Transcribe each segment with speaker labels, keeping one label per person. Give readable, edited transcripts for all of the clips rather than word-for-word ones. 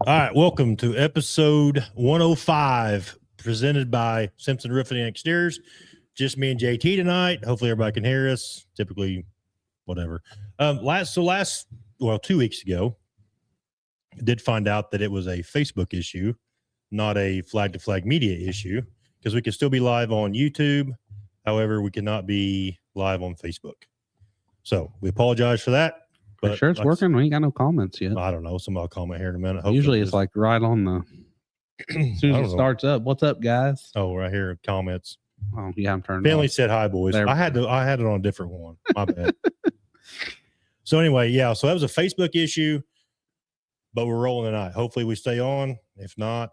Speaker 1: All right, welcome to episode 105, presented by Simpson Roofing and Exteriors. Just me and JT tonight. Hopefully, everybody can hear us. Typically, whatever. Last 2 weeks ago, I did find out that it was a Facebook issue, not a flag to flag media issue, because we can still be live on YouTube. However, we cannot be live on Facebook. So we apologize for that.
Speaker 2: But sure it's working. We ain't got no comments yet.
Speaker 1: I don't know. Somebody will comment here in a minute. Hopefully
Speaker 2: Usually it's like right on the as soon as it starts up. What's up, guys?
Speaker 1: Oh, right here, comments.
Speaker 2: Oh yeah, I'm turning.
Speaker 1: Finley said hi, boys. I had it on a different one. My bad. So anyway, yeah. So that was a Facebook issue, but we're rolling tonight. Hopefully we stay on. If not,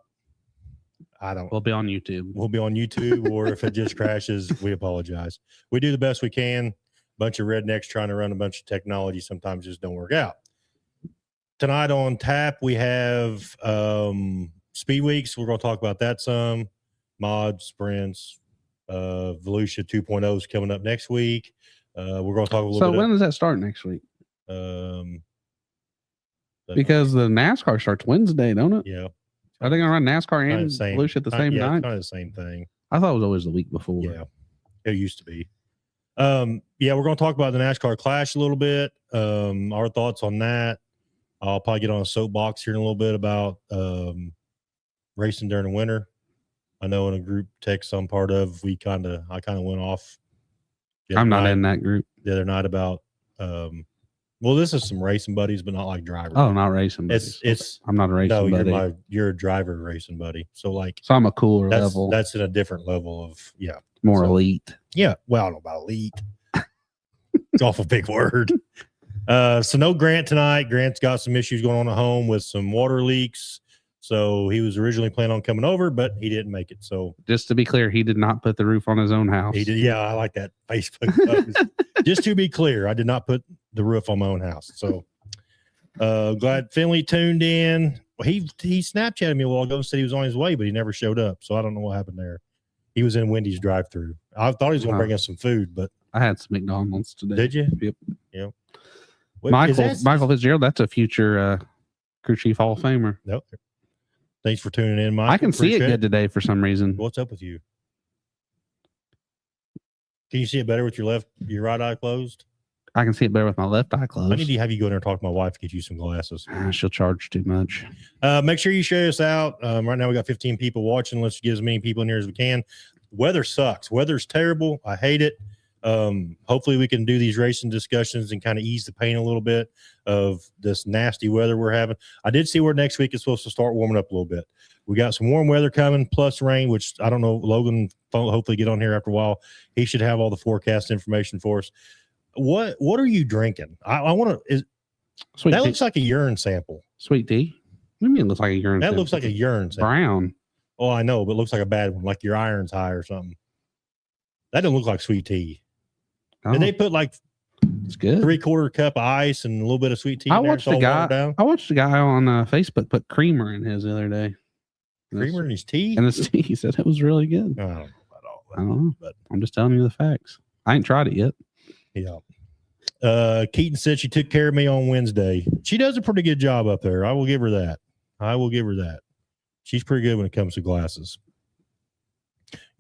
Speaker 2: we'll be on YouTube.
Speaker 1: We'll be on YouTube, or if it just crashes, we apologize. We do the best we can. Bunch of rednecks trying to run a bunch of technology sometimes just don't work out. Tonight on tap, we have Speed Weeks. We're going to talk about that some. Mods, sprints, Volusia 2.0 is coming up next week. We're going to talk a little bit.
Speaker 2: So when does that start next week? Because the NASCAR starts Wednesday, don't it?
Speaker 1: Yeah.
Speaker 2: Are they going to run NASCAR and Volusia at the same night?
Speaker 1: Kind of the same thing.
Speaker 2: I thought it was always the week before.
Speaker 1: Yeah, it used to be. Yeah, we're going to talk about the NASCAR Clash a little bit. Our thoughts on that. I'll probably get on a soapbox here in a little bit about racing during the winter. I know in a group text I'm part of, I kind of went off.
Speaker 2: I'm not in that group.
Speaker 1: The other night about this is some racing buddies, but not like drivers.
Speaker 2: Oh, not racing buddies. I'm not a racing buddy.
Speaker 1: No, you're a driver racing buddy. So
Speaker 2: I'm a cooler level.
Speaker 1: That's in a different level of
Speaker 2: more elite.
Speaker 1: Yeah. Well, I don't know about elite. It's awful big word. So no Grant tonight. Grant's got some issues going on at home with some water leaks. So he was originally planning on coming over, but he didn't make it. So
Speaker 2: just to be clear, he did not put the roof on his own house.
Speaker 1: He did. Yeah, I like that Facebook post. Just to be clear, I did not put the roof on my own house. So glad Finley tuned in. Well, he Snapchatted me a while ago and said he was on his way, but he never showed up. So I don't know what happened there. He was in Wendy's drive-thru. I thought he was going to bring us some food, but
Speaker 2: I had some McDonald's today.
Speaker 1: Did you?
Speaker 2: Yep.
Speaker 1: Yeah.
Speaker 2: Michael Fitzgerald, that's a future crew chief Hall of Famer.
Speaker 1: Nope. Thanks for tuning in, Mike.
Speaker 2: I can see it good today for some reason.
Speaker 1: What's up with you? Can you see it better with your right eye closed?
Speaker 2: I can see it better with my left eye closed.
Speaker 1: I need to have you go in there and talk to my wife to get you some glasses.
Speaker 2: She'll charge too much.
Speaker 1: Make sure you share us out. Right now we got 15 people watching. Let's get as many people in here as we can. Weather sucks. Weather's terrible. I hate it. Hopefully we can do these racing discussions and kind of ease the pain a little bit of this nasty weather we're having. I did see where next week is supposed to start warming up a little bit. We got some warm weather coming plus rain, which I don't know. Logan hopefully get on here after a while. He should have all the forecast information for us. What are you drinking? I want to. That looks like a urine sample.
Speaker 2: Sweet tea. What do you mean it looks like a urine?
Speaker 1: That looks like a urine sample.
Speaker 2: Brown.
Speaker 1: Oh, I know, but it looks like a bad one, like your iron's high or something. That doesn't look like sweet tea. Oh. Did they put
Speaker 2: it's good
Speaker 1: 3/4 cup of ice and a little bit of sweet tea?
Speaker 2: I watched the guy on Facebook put creamer in his the other day.
Speaker 1: Creamer in his tea?
Speaker 2: And his tea. He said it was really good.
Speaker 1: I don't know about all that.
Speaker 2: I don't know, but I'm just telling you the facts. I ain't tried it yet.
Speaker 1: Yeah. Keaton said she took care of me on Wednesday. She does a pretty good job up there. I will give her that. She's pretty good when it comes to glasses.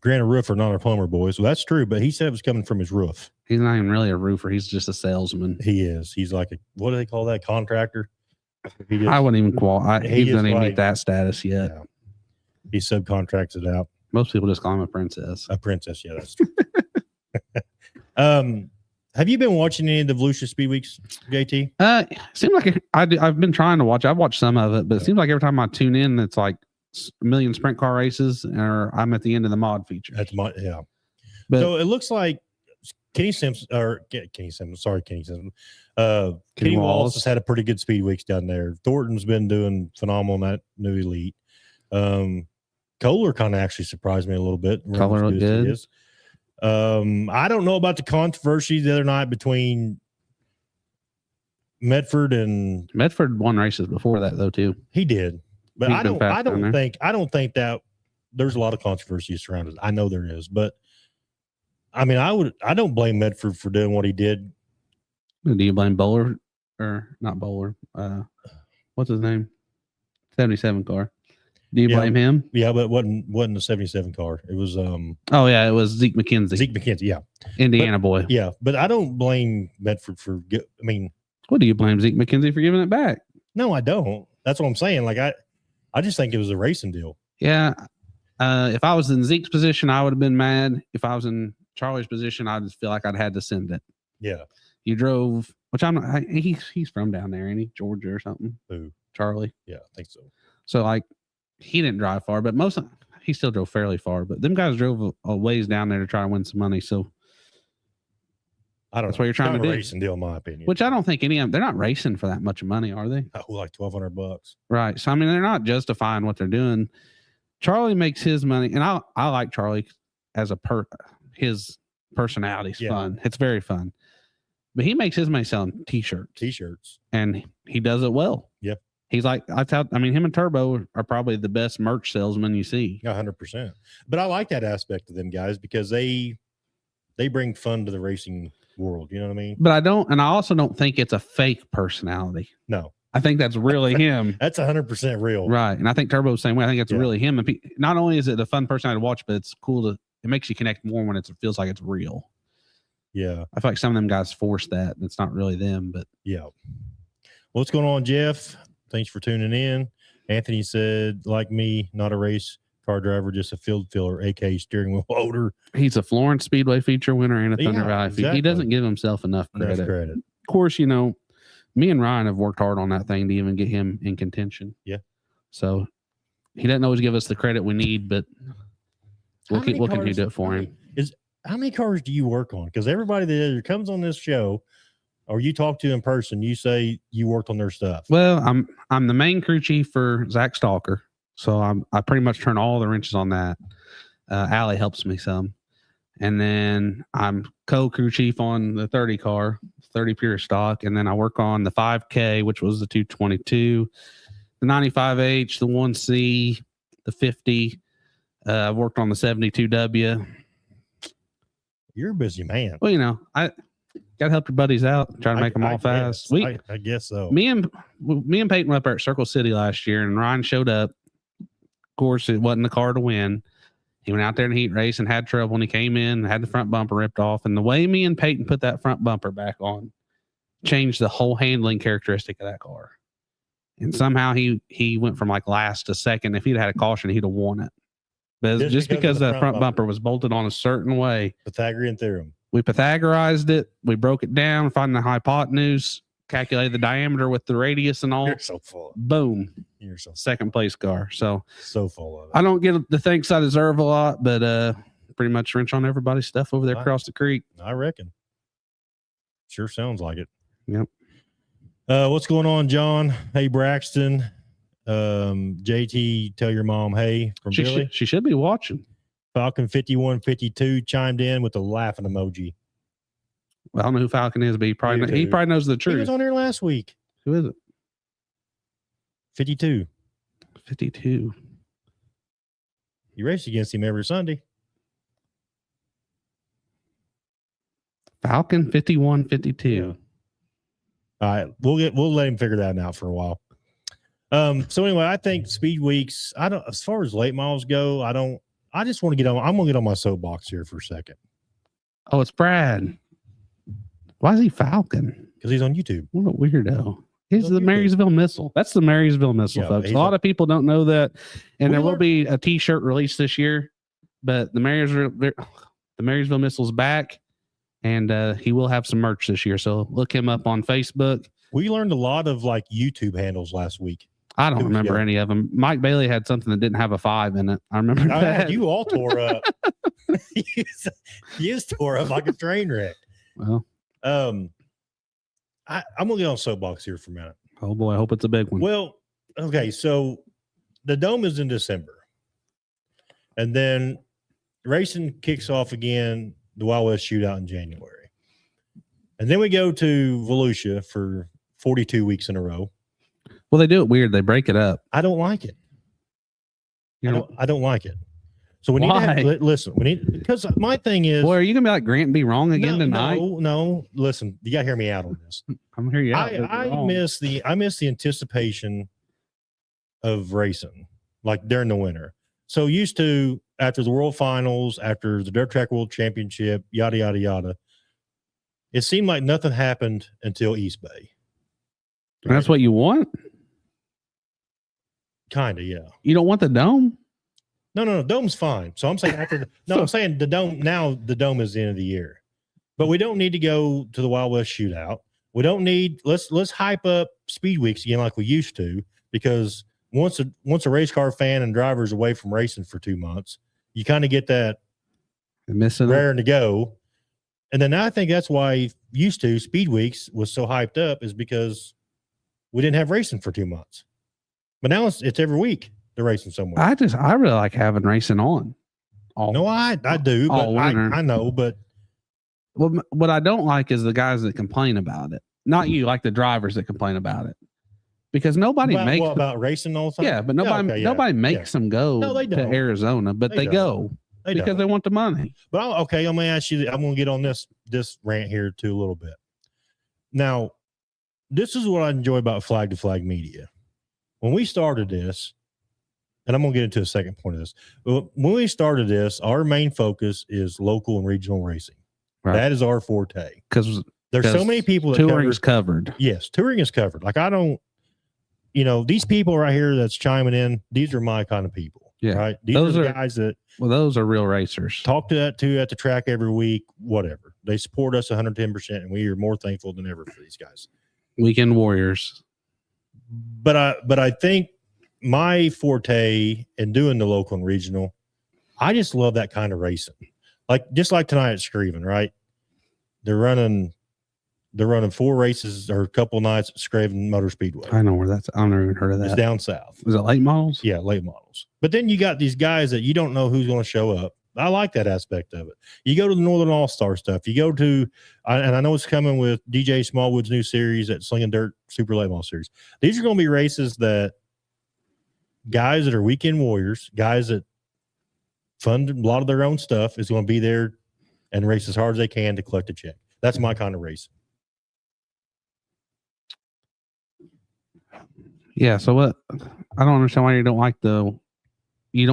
Speaker 1: Grant, a roofer, not a plumber, boys. Well, that's true, but he said it was coming from his roof.
Speaker 2: He's not even really a roofer. He's just a salesman.
Speaker 1: He is. He's like what do they call that? Contractor?
Speaker 2: I wouldn't even qualify. He doesn't even meet that status yet.
Speaker 1: Yeah. He subcontracts it out.
Speaker 2: Most people just call him a princess.
Speaker 1: A princess, yeah, that's true. Have you been watching any of the Volusia Speed Weeks, JT?
Speaker 2: Seems like I've been trying to watch. I've watched some of it, but it seems like every time I tune in, it's like a million sprint car races, or I'm at the end of the mod feature.
Speaker 1: Yeah. But so it looks like Kenny Wallace has had a pretty good Speed Weeks down there. Thornton's been doing phenomenal in that new Elite. Kohler kind of actually surprised me a little bit.
Speaker 2: Kohler looked good.
Speaker 1: I don't know about the controversy the other night between Medford
Speaker 2: won races before that though too.
Speaker 1: He did, but I don't think that there's a lot of controversy surrounding it. I know there is, but I mean, I don't blame Medford for doing what he did.
Speaker 2: Do you blame Bowler or not Bowler? What's his name? 77 car. Do you blame him?
Speaker 1: Yeah, but it wasn't a 77 car. It was
Speaker 2: Oh yeah, it was Zeke McKenzie.
Speaker 1: Zeke McKenzie, yeah.
Speaker 2: Indiana boy.
Speaker 1: Yeah, but I don't blame Medford for I mean,
Speaker 2: what do you blame Zeke McKenzie for giving it back?
Speaker 1: No, I don't. That's what I'm saying. Like I just think it was a racing deal.
Speaker 2: Yeah. If I was in Zeke's position, I would have been mad. If I was in Charlie's position, I just feel like I'd had to send it.
Speaker 1: Yeah.
Speaker 2: You drove, which I'm not, he's from down there, ain't he? Georgia or something.
Speaker 1: Who?
Speaker 2: Charlie.
Speaker 1: Yeah, I think so.
Speaker 2: So like he didn't drive far, but he still drove fairly far, but them guys drove a ways down there to try to win some money. So
Speaker 1: I don't know.
Speaker 2: That's what you're trying to do.
Speaker 1: Racing deal, in my opinion.
Speaker 2: Which I don't think any of them, they're not racing for that much money, are they?
Speaker 1: Oh, like $1,200.
Speaker 2: Right. So I mean, they're not justifying what they're doing. Charlie makes his money, and I like Charlie as his personality's fun. It's very fun. But he makes his money selling t-shirts. And he does it well.
Speaker 1: Yep.
Speaker 2: He's like, him and Turbo are probably the best merch salesmen you see.
Speaker 1: 100%. But I like that aspect of them guys because they bring fun to the racing world. You know what I mean?
Speaker 2: But I also don't think it's a fake personality.
Speaker 1: No.
Speaker 2: I think that's really him.
Speaker 1: That's 100% real.
Speaker 2: Right. And I think Turbo's the same way. I think it's really him. And not only is it a fun personality to watch, but it's cool it makes you connect more when it feels like it's real.
Speaker 1: Yeah.
Speaker 2: I feel like some of them guys force that. It's not really them, but
Speaker 1: yeah. What's going on, Jeff? Thanks for tuning in. Anthony said, like me, not a race car driver, just a field filler, aka steering wheel holder.
Speaker 2: He's a Florence Speedway feature winner and a Thunder Valley feature. He doesn't give himself enough credit. Of course, me and Ryan have worked hard on that thing to even get him in contention.
Speaker 1: Yeah.
Speaker 2: So he doesn't always give us the credit we need, but we'll continue to do it for him.
Speaker 1: How many cars do you work on? Because everybody that either comes on this show or you talk to in person, you say you worked on their stuff.
Speaker 2: Well, I'm the main crew chief for Zach Stalker. So I pretty much turn all the wrenches on that. Allie helps me some. And then I'm co-crew chief on the 30 car, 30 pure stock. And then I work on the 5K, which was the 222, the 95H, the 1C, the 50. I've worked on the 72W.
Speaker 1: You're a busy man.
Speaker 2: Well, I got to help your buddies out, try to make them all fast.
Speaker 1: I guess so.
Speaker 2: Me and Peyton were up at Circle City last year, and Ryan showed up. Of course, it wasn't the car to win. He went out there in the heat race and had trouble, and he came in and had the front bumper ripped off. And the way me and Peyton put that front bumper back on changed the whole handling characteristic of that car. And somehow he went from like last to second. If he'd had a caution, he'd have won it. But just because that front bumper was bolted on a certain way.
Speaker 1: Pythagorean theorem.
Speaker 2: We Pythagorized it. We broke it down, found the hypotenuse, calculated the diameter with the radius and all.
Speaker 1: You're so full.
Speaker 2: Boom.
Speaker 1: You're so
Speaker 2: second place car. So
Speaker 1: full of it.
Speaker 2: I don't get the thanks I deserve a lot, but pretty much wrench on everybody's stuff over there across the creek.
Speaker 1: I reckon. Sure sounds like it.
Speaker 2: Yep.
Speaker 1: What's going on, John? Hey, Braxton. JT, tell your mom hey from Billy.
Speaker 2: She should be watching.
Speaker 1: Falcon 5152 chimed in with a laughing emoji.
Speaker 2: Well, I don't know who Falcon is, but he probably knows the truth.
Speaker 1: He was on here last week.
Speaker 2: Who is it?
Speaker 1: 52.
Speaker 2: 52.
Speaker 1: You race against him every Sunday.
Speaker 2: Falcon 5152. Yeah.
Speaker 1: All right, we'll let him figure that out for a while. So anyway, I think speed weeks, as far as late models go, I just want to get on. I'm gonna get on my soapbox here for a second.
Speaker 2: Oh, it's Brad. Why is he Falcon?
Speaker 1: Because he's on YouTube.
Speaker 2: What a weirdo. He's the Marysville Missile. That's the Marysville Missile, folks. A lot of people don't know that. And there will be a t-shirt released this year, but the Marysville Missile's back, and he will have some merch this year. So look him up on Facebook.
Speaker 1: We learned a lot of like YouTube handles last week.
Speaker 2: I don't remember any of them. Mike Bailey had something that didn't have a 5 in it. I remember that.
Speaker 1: You all tore up. you tore up like a train wreck.
Speaker 2: Well,
Speaker 1: I'm gonna get on soapbox here for a minute.
Speaker 2: Oh boy, I hope it's a big one.
Speaker 1: Well, okay, so the Dome is in December, and then racing kicks off again. The Wild West Shootout in January, and then we go to Volusia for 42 weeks in a row.
Speaker 2: Well, they do it weird. They break it up.
Speaker 1: I don't like it. I don't like it. So we need to have, listen. We need, because my thing is,
Speaker 2: boy, are you gonna be like Grant and be wrong again tonight?
Speaker 1: No. Listen, you gotta hear me out on this.
Speaker 2: I'm hear you out.
Speaker 1: I miss the anticipation of racing, like during the winter. So used to, after the World Finals, after the Dirt Track World Championship, yada, yada, yada, it seemed like nothing happened until East Bay.
Speaker 2: And that's what you want?
Speaker 1: Kind of, yeah.
Speaker 2: You don't want the dome?
Speaker 1: No. Dome's fine. So I'm saying I'm saying the dome, now the dome is the end of the year. But we don't need to go to the Wild West shootout. We don't need, let's hype up speed weeks again like we used to, because once a race car fan and driver's away from racing for 2 months, you kind of get that raring to go. And then I think that's why used to speed weeks was so hyped up, is because we didn't have racing for 2 months. But now it's every week they're racing somewhere.
Speaker 2: I really like having racing on.
Speaker 1: I do, but I know, but
Speaker 2: what I don't like is the guys that complain about it. Not you, like the drivers that complain about it. Because nobody makes
Speaker 1: about racing all the time.
Speaker 2: Yeah, but nobody makes them go to Arizona, but they go because they want the money.
Speaker 1: But okay, I'm gonna ask you. I'm gonna get on this rant here too a little bit. Now, this is what I enjoy about Flag to Flag Media. When we started this, and I'm gonna get into a second point of this. When we started this, our main focus is local and regional racing. Right. That is our forte.
Speaker 2: Because
Speaker 1: there's so many people that
Speaker 2: touring's covered.
Speaker 1: Yes, touring is covered. Like I don't. These people right here that's chiming in, these are my kind of people. Yeah. Right. These are the guys that.
Speaker 2: Well, those are real racers.
Speaker 1: Talk to that too at the track every week, whatever. They support us 110%, and we are more thankful than ever for these guys.
Speaker 2: Weekend warriors.
Speaker 1: But I think my forte in doing the local and regional, I just love that kind of racing. Just like tonight at Screven, right? They're running 4 races or a couple nights at Scraven Motor Speedway.
Speaker 2: I know where that's. I've never even heard of that.
Speaker 1: It's down south.
Speaker 2: Is it late models?
Speaker 1: Yeah, late models. But then you got these guys that you don't know who's going to show up. I like that aspect of it. You go to the Northern All-Star stuff. You go to, and I know it's coming with DJ Smallwood's new series at Slinging Dirt Super Late Model Series. These are going to be races that guys that are weekend warriors, guys that fund a lot of their own stuff, is going to be there and race as hard as they can to collect a check. That's my kind of racing.
Speaker 2: Yeah, so what? I don't understand why you don't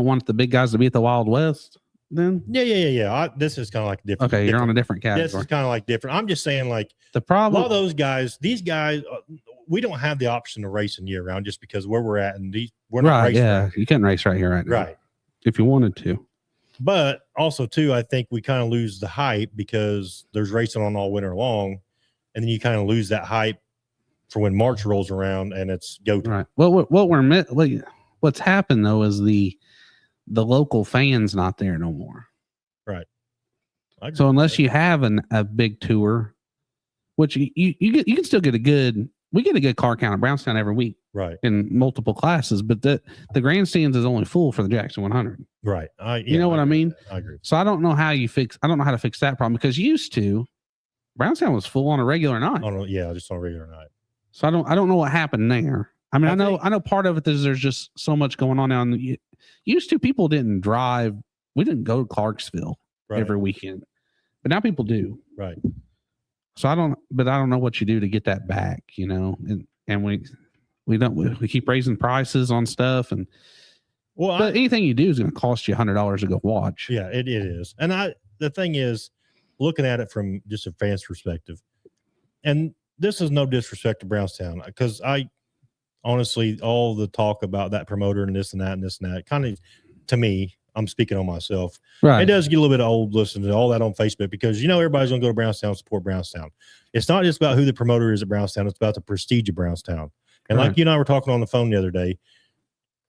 Speaker 2: want the big guys to be at the Wild West then?
Speaker 1: Yeah. This is kind of like different.
Speaker 2: Okay, you're on a different category.
Speaker 1: This is kind of like different. I'm just saying, like,
Speaker 2: the problem,
Speaker 1: a lot of those guys, these guys, we don't have the option of racing year round just because where we're at, and we're not racing.
Speaker 2: Yeah, you can't race right here right now.
Speaker 1: Right.
Speaker 2: If you wanted to.
Speaker 1: But also too, I think we kind of lose the hype because there's racing on all winter long, and then you kind of lose that hype for when March rolls around and it's go time.
Speaker 2: Right. Well, what's happened though is the local fans not there no more.
Speaker 1: Right.
Speaker 2: So unless you have a big tour, which you can still get we get a good car count at Brownstown every week.
Speaker 1: Right.
Speaker 2: In multiple classes, but the grandstands is only full for the Jackson 100.
Speaker 1: Right.
Speaker 2: You know what I mean?
Speaker 1: I agree.
Speaker 2: So I don't know how to fix that problem, because used to Brownstown was full on a regular night.
Speaker 1: Oh, yeah, just on a regular night.
Speaker 2: So I don't know what happened there. I mean, I know part of it is there's just so much going on now. Used to, people didn't drive. We didn't go to Clarksville every weekend, but now people do.
Speaker 1: Right.
Speaker 2: So I don't know what you do to get that back, and we keep raising prices on stuff, and but anything you do is going to cost you $100 to go watch.
Speaker 1: Yeah, it is. And the thing is, looking at it from just a fan's perspective, and this is no disrespect to Brownstown, because I honestly, all the talk about that promoter and this and that, kind of, to me, I'm speaking on myself. Right. It does get a little bit old listening to all that on Facebook, because everybody's going to go to Brownstown and support Brownstown. It's not just about who the promoter is at Brownstown. It's about the prestige of Brownstown. And like you and I were talking on the phone the other day,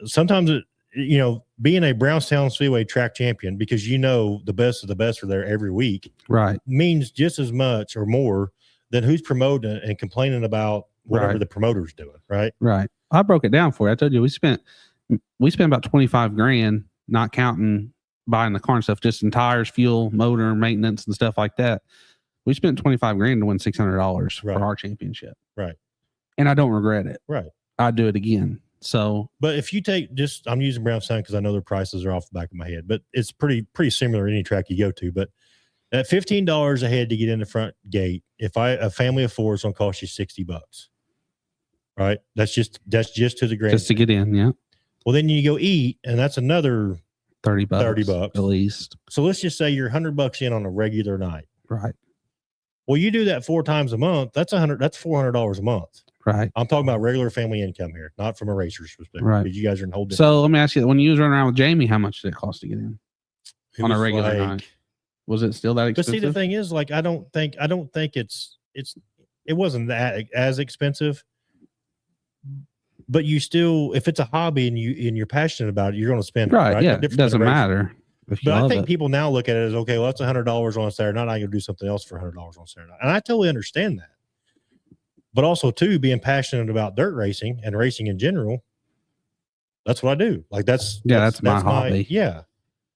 Speaker 1: sometimes, being a Brownstown Speedway track champion, because the best of the best are there every week,
Speaker 2: right,
Speaker 1: means just as much or more than who's promoting and complaining about whatever the promoter's doing. Right.
Speaker 2: Right. I broke it down for you. I told you we spent about $25,000, not counting buying the car and stuff, just in tires, fuel, motor, maintenance, and stuff like that. We spent $25,000 to win $600 for our championship.
Speaker 1: Right.
Speaker 2: And I don't regret it.
Speaker 1: Right.
Speaker 2: I'd do it again. So,
Speaker 1: but if you take I'm using Brownstown because I know their prices are off the back of my head, but it's pretty similar to any track you go to. But at $15 a head to get in the front gate, a family of 4 is going to cost you $60. Right. That's just to the grand.
Speaker 2: Just to get in. Yeah.
Speaker 1: Well, then you go eat, and that's another
Speaker 2: $30.
Speaker 1: $30
Speaker 2: at least.
Speaker 1: So let's just say you're $100 in on a regular night.
Speaker 2: Right.
Speaker 1: Well, you do that 4 times a month. That's $400 a month.
Speaker 2: Right.
Speaker 1: I'm talking about regular family income here, not from a racer's perspective.
Speaker 2: Right.
Speaker 1: Because you guys are in whole different.
Speaker 2: So let me ask you: when you was running around with Jamie, how much did it cost to get in
Speaker 1: It
Speaker 2: on a
Speaker 1: was
Speaker 2: regular
Speaker 1: like-
Speaker 2: night? Was it still that
Speaker 1: But
Speaker 2: expensive?
Speaker 1: see, the thing is, like, I don't think it wasn't that as expensive. But you still, if it's a hobby and you're passionate about it, you're going to spend it,
Speaker 2: right? Yeah,
Speaker 1: No
Speaker 2: it
Speaker 1: different
Speaker 2: doesn't
Speaker 1: than a race.
Speaker 2: matter. If you
Speaker 1: But I
Speaker 2: love
Speaker 1: think
Speaker 2: it.
Speaker 1: people now look at it as, okay, well, that's $100 on a Saturday night. I can do something else for $100 on Saturday night. And I totally understand that. But also, too, being passionate about dirt racing and racing in general, that's what I do. Like, that's
Speaker 2: my hobby.
Speaker 1: Yeah.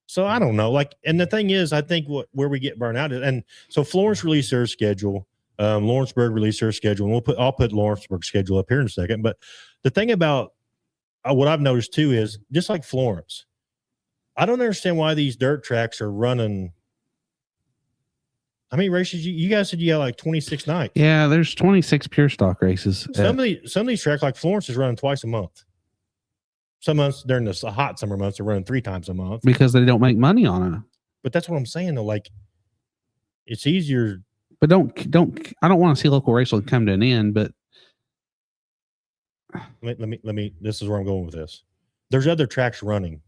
Speaker 1: So I don't know. Like, and the thing is, I think where we get burned out is, and so Florence released their schedule. Lawrenceburg released their schedule, and I'll put Lawrenceburg's schedule up here in a second. But the thing about what I've noticed too is, just like Florence, I don't understand why these dirt tracks are running. How many races? You guys said you got like 26 nights.
Speaker 2: Yeah, there's 26 pure stock races.
Speaker 1: Some of these tracks, like Florence, is running twice a month. Some months during the hot summer months, they're running 3 times a month
Speaker 2: because they don't make money on it.
Speaker 1: But that's what I'm saying though. Like, it's easier.
Speaker 2: But I don't want to see local racing come to an end. But
Speaker 1: let me. This is where I'm going with this. There's other tracks running.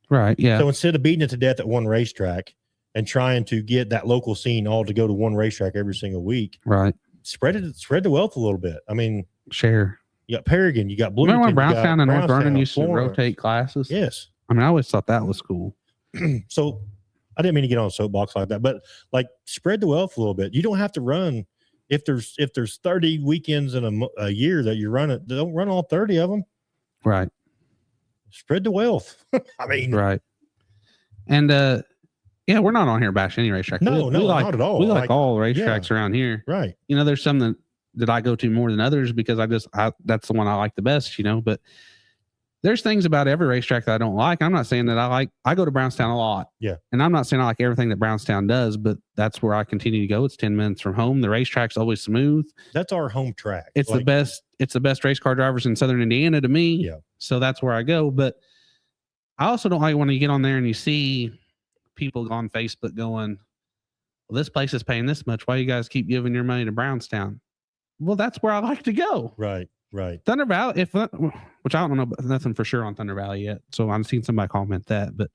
Speaker 2: Right. Yeah.
Speaker 1: So instead of beating it to death at one racetrack and trying to get that local scene all to go to one racetrack every single week,
Speaker 2: right,
Speaker 1: spread the wealth a little bit. I mean,
Speaker 2: share.
Speaker 1: You got Paragon, you got Bloomington.
Speaker 2: Remember when Brownstown and North Vernon used to
Speaker 1: Florence.
Speaker 2: rotate classes?
Speaker 1: Yes.
Speaker 2: I mean, I always thought that was cool.
Speaker 1: So I didn't mean to get on a soapbox like that, but like, spread the wealth a little bit. You don't have to run if there's 30 weekends in a year that you're running. Don't run all 30 of them.
Speaker 2: Right.
Speaker 1: Spread the wealth. I mean,
Speaker 2: right. And yeah, we're not on here bashing any racetrack.
Speaker 1: No,
Speaker 2: we like,
Speaker 1: not at all.
Speaker 2: We like all racetracks around here.
Speaker 1: Right.
Speaker 2: You know, there's some that I go to more than others because that's the one I like the best, you know, but there's things about every racetrack that I don't like. I'm not saying that I go to Brownstown a lot.
Speaker 1: Yeah.
Speaker 2: And I'm not saying I like everything that Brownstown does, but that's where I continue to go. It's 10 minutes from home. The racetrack's always smooth.
Speaker 1: That's our home track.
Speaker 2: It's the best race car drivers in Southern Indiana to me.
Speaker 1: Yeah.
Speaker 2: So that's where I go. But I also don't like when you get on there and you see people on Facebook going, well, this place is paying this much. Why you guys keep giving your money to Brownstown? Well, that's where I like to go.
Speaker 1: Right. Right.
Speaker 2: Thunder Valley, which I don't know nothing for sure on Thunder Valley yet. So I've seen somebody comment that, but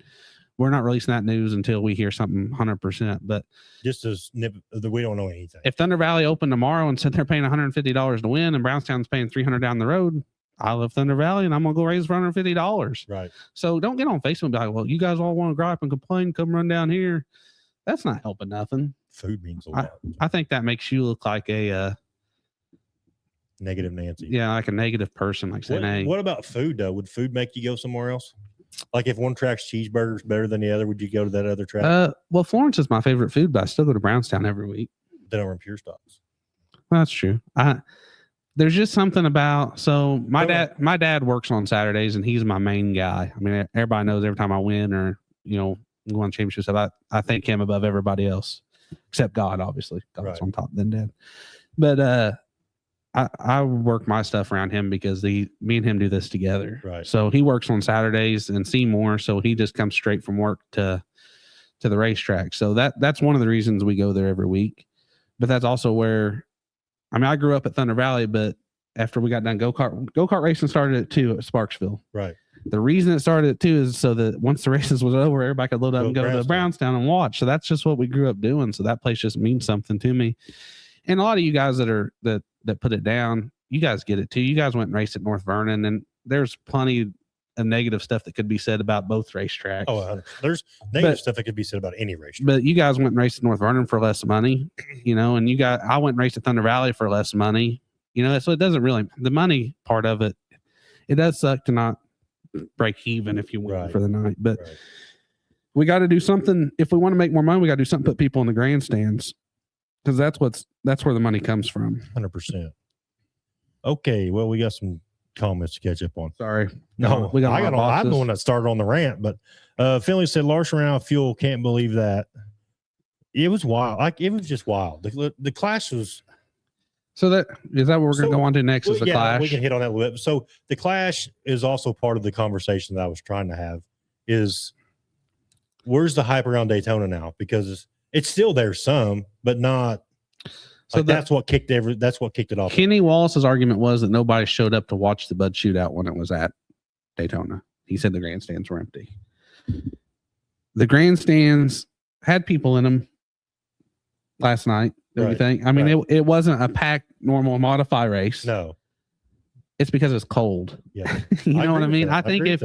Speaker 2: we're not releasing that news until we hear something 100%. But
Speaker 1: just as we don't know anything.
Speaker 2: If Thunder Valley opened tomorrow and said they're paying $150 to win and Brownstown's paying $300 down the road, I love Thunder Valley and I'm going to go raise for $150.
Speaker 1: Right.
Speaker 2: So don't get on Facebook and be like, well, you guys all want to gripe and complain, come run down here. That's not helping nothing.
Speaker 1: Food means a lot.
Speaker 2: I think that makes you look like a
Speaker 1: negative Nancy.
Speaker 2: Yeah, like a negative person. Like saying, hey.
Speaker 1: What about food though? Would food make you go somewhere else? Like if one track's cheeseburger's better than the other, would you go to that other track?
Speaker 2: Well, Florence is my favorite food, but I still go to Brownstown every week.
Speaker 1: They don't run pure stocks.
Speaker 2: Well, that's true. There's just something about, so my dad works on Saturdays and he's my main guy. I mean, everybody knows every time I win or, you know, go on championship stuff, I thank him above everybody else, except God, obviously. God's
Speaker 1: right.
Speaker 2: on top, then Dad. But I work my stuff around him because me and him do this together.
Speaker 1: Right.
Speaker 2: So he works on Saturdays in Seymour, so he just comes straight from work to the racetrack. So that's one of the reasons we go there every week. But that's also where, I mean, I grew up at Thunder Valley, but after we got done go-kart racing started at 2 at Sparksville.
Speaker 1: Right.
Speaker 2: The reason it started at 2 is so that once the races was over, everybody could load up and go to Brownstown and watch. So that's just what we grew up doing. So that place just means something to me. And a lot of you guys that put it down, you guys get it too. You guys went and raced at North Vernon, and there's plenty of negative stuff that could be said about both racetracks.
Speaker 1: Oh, there's negative stuff that could be said about any racetrack.
Speaker 2: But you guys went and raced at North Vernon for less money, you know, and I went and raced at Thunder Valley for less money, you know, so it doesn't really, the money part of it, it does suck to not break even if you win for the night. But we got to do something. If we want to make more money, we got to do something, put people in the grandstands. Because that's where the money comes from.
Speaker 1: 100%. Okay, well, we got some comments to catch up on.
Speaker 2: Sorry,
Speaker 1: no, I'm the one that started on the rant, but Finley said Larson ran out of fuel. Can't believe that. It was wild. Like it was just wild. The Clash was.
Speaker 2: So that is that what we're going to go on to next? Is the Clash?
Speaker 1: We can hit on that a little bit. So the Clash is also part of the conversation that I was trying to have. Is where's the hype around Daytona now? Because it's still there some, but not. So that's what kicked it off.
Speaker 2: Kenny Wallace's argument was that nobody showed up to watch the Bud Shootout when it was at Daytona. He said the grandstands were empty. The grandstands had people in them last night. Don't you think? I mean, it wasn't a packed normal modify race.
Speaker 1: No,
Speaker 2: it's because it's cold.
Speaker 1: Yeah,
Speaker 2: you know what I mean.
Speaker 1: I
Speaker 2: think if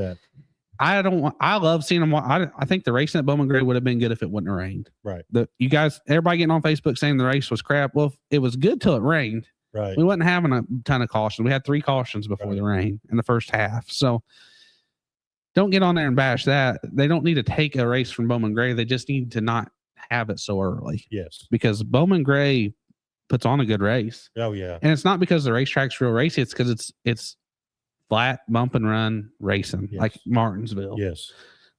Speaker 2: I love seeing them. I think the racing at Bowman Gray would have been good if it wouldn't have rained.
Speaker 1: Right.
Speaker 2: You guys, everybody getting on Facebook saying the race was crap. Well, it was good till it rained.
Speaker 1: Right.
Speaker 2: We wasn't having a ton of cautions. We had 3 cautions before the rain in the first half. So don't get on there and bash that. They don't need to take a race from Bowman Gray. They just need to not have it so early.
Speaker 1: Yes.
Speaker 2: Because Bowman Gray puts on a good race.
Speaker 1: Oh yeah.
Speaker 2: And it's not because the racetrack's real racy. It's because it's flat bump and run racing like Martinsville.
Speaker 1: Yes.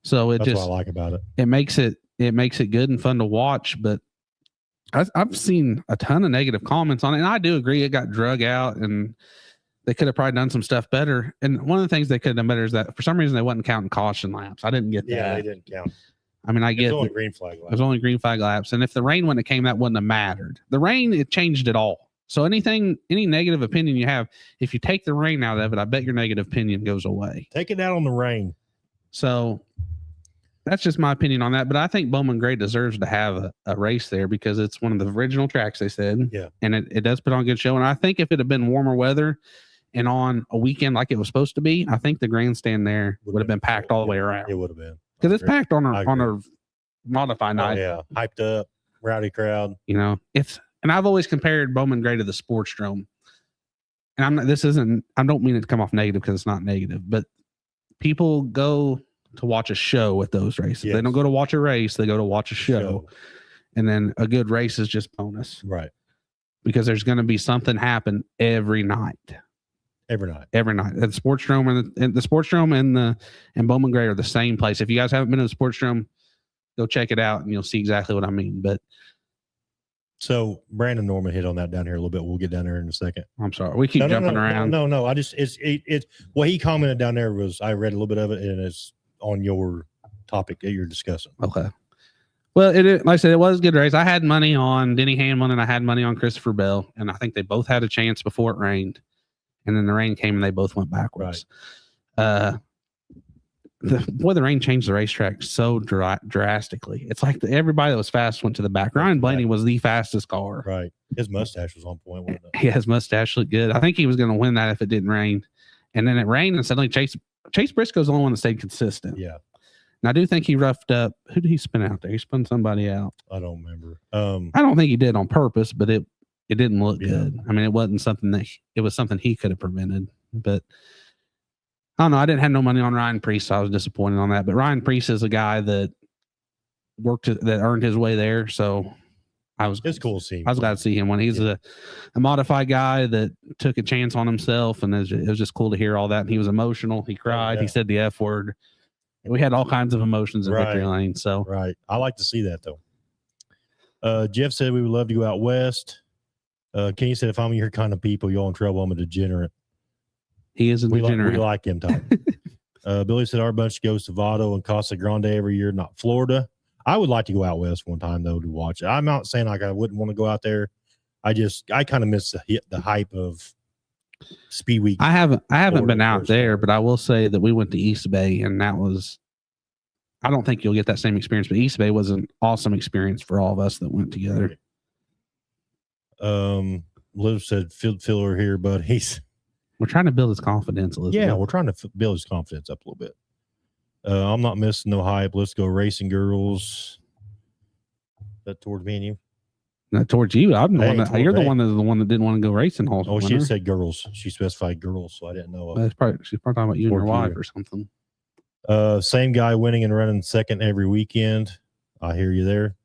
Speaker 2: So that's
Speaker 1: what I like about it.
Speaker 2: It makes it good and fun to watch. But I've seen a ton of negative comments on it, and I do agree it got drug out and they could have probably done some stuff better. And one of the things they could have done better is that for some reason they wasn't counting caution laps. I didn't get that.
Speaker 1: Yeah, they didn't count.
Speaker 2: I mean, I get
Speaker 1: it was only green flag laps.
Speaker 2: It was only green flag laps. And if the rain wouldn't have came, that wouldn't have mattered. The rain, it changed it all. So any negative opinion you have, if you take the rain out of it, I bet your negative opinion goes away.
Speaker 1: Take it out on the rain.
Speaker 2: So that's just my opinion on that. But I think Bowman Gray deserves to have a race there because it's one of the original tracks, they said.
Speaker 1: Yeah.
Speaker 2: And it does put on a good show. And I think if it had been warmer weather and on a weekend like it was supposed to be, I think the grandstand there would have been packed all the way around.
Speaker 1: It would have been.
Speaker 2: Because it's packed on a modified night.
Speaker 1: Yeah. Hyped up, rowdy crowd.
Speaker 2: You know, and I've always compared Bowman Gray to the Sportsdrome. And I don't mean it to come off negative because it's not negative, but people go to watch a show at those races. Yes. They don't go to watch a race, they go to watch a show. And then a good race is just bonus.
Speaker 1: Right.
Speaker 2: Because there's going to be something happen every night.
Speaker 1: Every night.
Speaker 2: The Sportsdrome and the Sportsdrome and Bowman Gray are the same place. If you guys haven't been to the Sportsdrome, go check it out and you'll see exactly what I mean. But
Speaker 1: so Brandon Norman hit on that down here a little bit. We'll get down there in a second.
Speaker 2: I'm sorry. We keep jumping around.
Speaker 1: No. I just, it's what he commented down there was, I read a little bit of it and it's on your topic that you're discussing.
Speaker 2: Okay. Well, like I said, it was a good race. I had money on Denny Hamlin and I had money on Christopher Bell. And I think they both had a chance before it rained. And then the rain came and they both went backwards. Right. The rain changed the racetrack so drastically. It's like everybody that was fast went to the back. Ryan Blaney was the fastest car.
Speaker 1: Right. His mustache was on point, wasn't it?
Speaker 2: Yeah, his mustache looked good. I think he was going to win that if it didn't rain. And then it rained and suddenly Chase Briscoe's the only one that stayed consistent.
Speaker 1: Yeah.
Speaker 2: And I do think he roughed up. Who did he spin out there? He spun somebody out.
Speaker 1: I don't remember.
Speaker 2: I don't think he did on purpose, but it didn't look good. I mean, it wasn't something it was something he could have prevented, but I don't know. I didn't have no money on Ryan Preece, so I was disappointed on that. But Ryan Preece is a guy that that earned his way there. So
Speaker 1: it's cool to see him.
Speaker 2: I was glad to see him when he's a modified guy that took a chance on himself. And it was just cool to hear all that. And he was emotional. He cried. He said the F word. We had all kinds of emotions in victory lane. So,
Speaker 1: I like to see that though. Jeff said we would love to go out west. Kenny said, if I'm your kind of people, you're in trouble. I'm a degenerate.
Speaker 2: He is a degenerate.
Speaker 1: We like him, Tom. Billy said our bunch goes to Vado and Casa Grande every year, not Florida. I would like to go out west one time though to watch it. I'm not saying like I wouldn't want to go out there. I kind of miss the hype of Speed Week.
Speaker 2: I haven't been out there, but I will say that we went to East Bay, and that was. I don't think you'll get that same experience, but East Bay was an awesome experience for all of us that went together.
Speaker 1: Liv said field filler here, but
Speaker 2: we're trying to build his confidence, Elizabeth.
Speaker 1: Yeah, we're trying to build his confidence up a little bit. I'm not missing no hype. Let's go racing girls. That towards me and you?
Speaker 2: Not towards you. I'm the one that you're the one that didn't want to go racing.
Speaker 1: Oh, she said girls. She specified girls, so I didn't know.
Speaker 2: She's probably talking about you and your wife or something.
Speaker 1: Same guy winning and running second every weekend. I hear you there.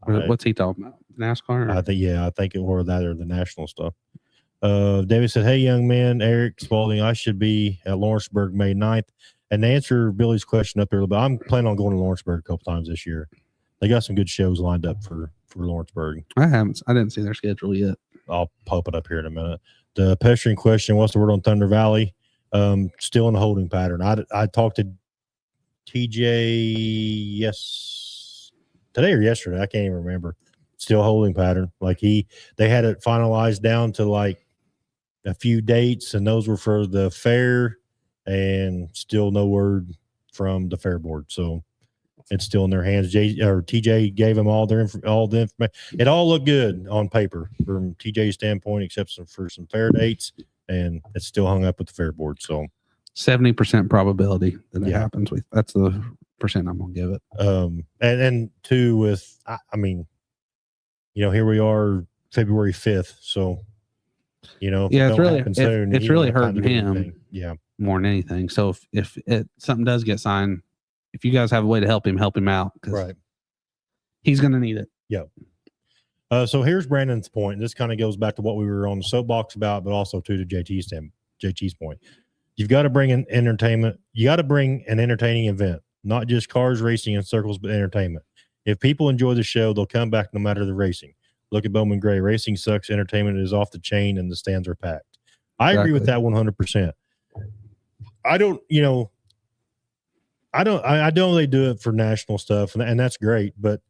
Speaker 2: What's he talking about? NASCAR?
Speaker 1: I think it were that or the national stuff. David said, hey, young man, Eric Spalding, I should be at Lawrenceburg May 9th. And to answer Billy's question up there a little bit, I'm planning on going to Lawrenceburg a couple times this year. They got some good shows lined up for Lawrenceburg.
Speaker 2: I didn't see their schedule yet.
Speaker 1: I'll pop it up here in a minute. The pedestrian question, what's the word on Thunder Valley? Still in a holding pattern. I talked to TJ today or yesterday. I can't even remember. Still holding pattern. Like they had it finalized down to like a few dates, and those were for the fair, and still no word from the fair board. So it's still in their hands. TJ gave them all the information. It all looked good on paper from TJ's standpoint, except for some fair dates, and it's still hung up with the fair board. So
Speaker 2: 70% probability that it happens. That's the percent I'm gonna give it.
Speaker 1: And two, with I mean, here we are, February 5th. So
Speaker 2: it's really hurting him.
Speaker 1: Yeah,
Speaker 2: more than anything. So if something does get signed, if you guys have a way to help him out, because he's going to need it.
Speaker 1: Yeah. So here's Brandon's point. This kind of goes back to what we were on the soapbox about, but also to JT's point. You've got to bring in entertainment. You got to bring an entertaining event, not just cars racing in circles, but entertainment. If people enjoy the show, they'll come back no matter the racing. Look at Bowman Gray. Racing sucks. Entertainment is off the chain, and the stands are packed. I agree with that 100%. I don't really do it for national stuff, and that's great. But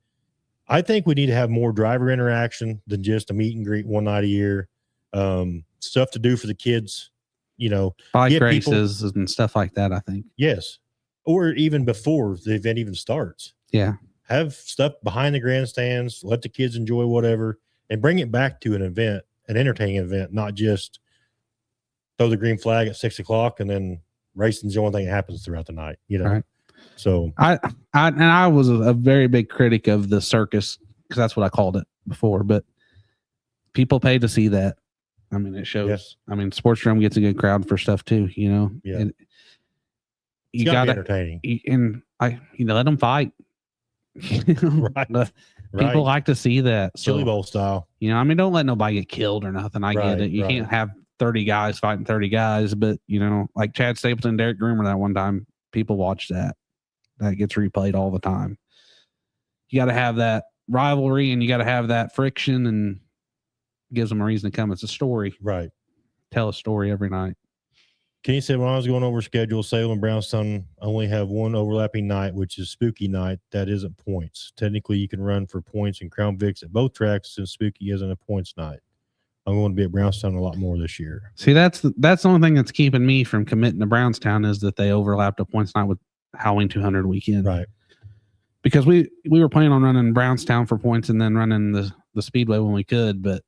Speaker 1: I think we need to have more driver interaction than just a meet and greet one night a year. Stuff to do for the kids,
Speaker 2: bike races and stuff like that. I think
Speaker 1: yes, or even before the event even starts.
Speaker 2: Yeah,
Speaker 1: have stuff behind the grandstands. Let the kids enjoy whatever, and bring it back to an event, an entertaining event, not just throw the green flag at 6 o'clock and then racing's the only thing that happens throughout the night,
Speaker 2: Right.
Speaker 1: So
Speaker 2: I was a very big critic of the circus, because that's what I called it before, but people pay to see that. I mean, it shows.
Speaker 1: Yes.
Speaker 2: I mean, Sports Drum gets a good crowd for stuff too,
Speaker 1: Yeah.
Speaker 2: And you
Speaker 1: got to
Speaker 2: be
Speaker 1: entertaining.
Speaker 2: And let them fight.
Speaker 1: Right.
Speaker 2: People like to see that.
Speaker 1: Chili Bowl style.
Speaker 2: Don't let nobody get killed or nothing. I get it. You can't have 30 guys fighting 30 guys, but like Chad Stapleton, Derek Groomer that one time, people watch that. That gets replayed all the time. You got to have that rivalry, and you got to have that friction, and gives them a reason to come. It's a story.
Speaker 1: Right.
Speaker 2: Tell a story every night.
Speaker 1: Kenny said, when I was going over schedule, Salem and Brownstown only have one overlapping night, which is Spooky night. That isn't points. Technically, you can run for points in Crown Vics at both tracks, since Spooky isn't a points night. I'm going to be at Brownstown a lot more this year.
Speaker 2: See, that's the only thing that's keeping me from committing to Brownstown, is that they overlapped a points night with Halloween 200 weekend.
Speaker 1: Right.
Speaker 2: Because we were planning on running Brownstown for points and then running the Speedway when we could, but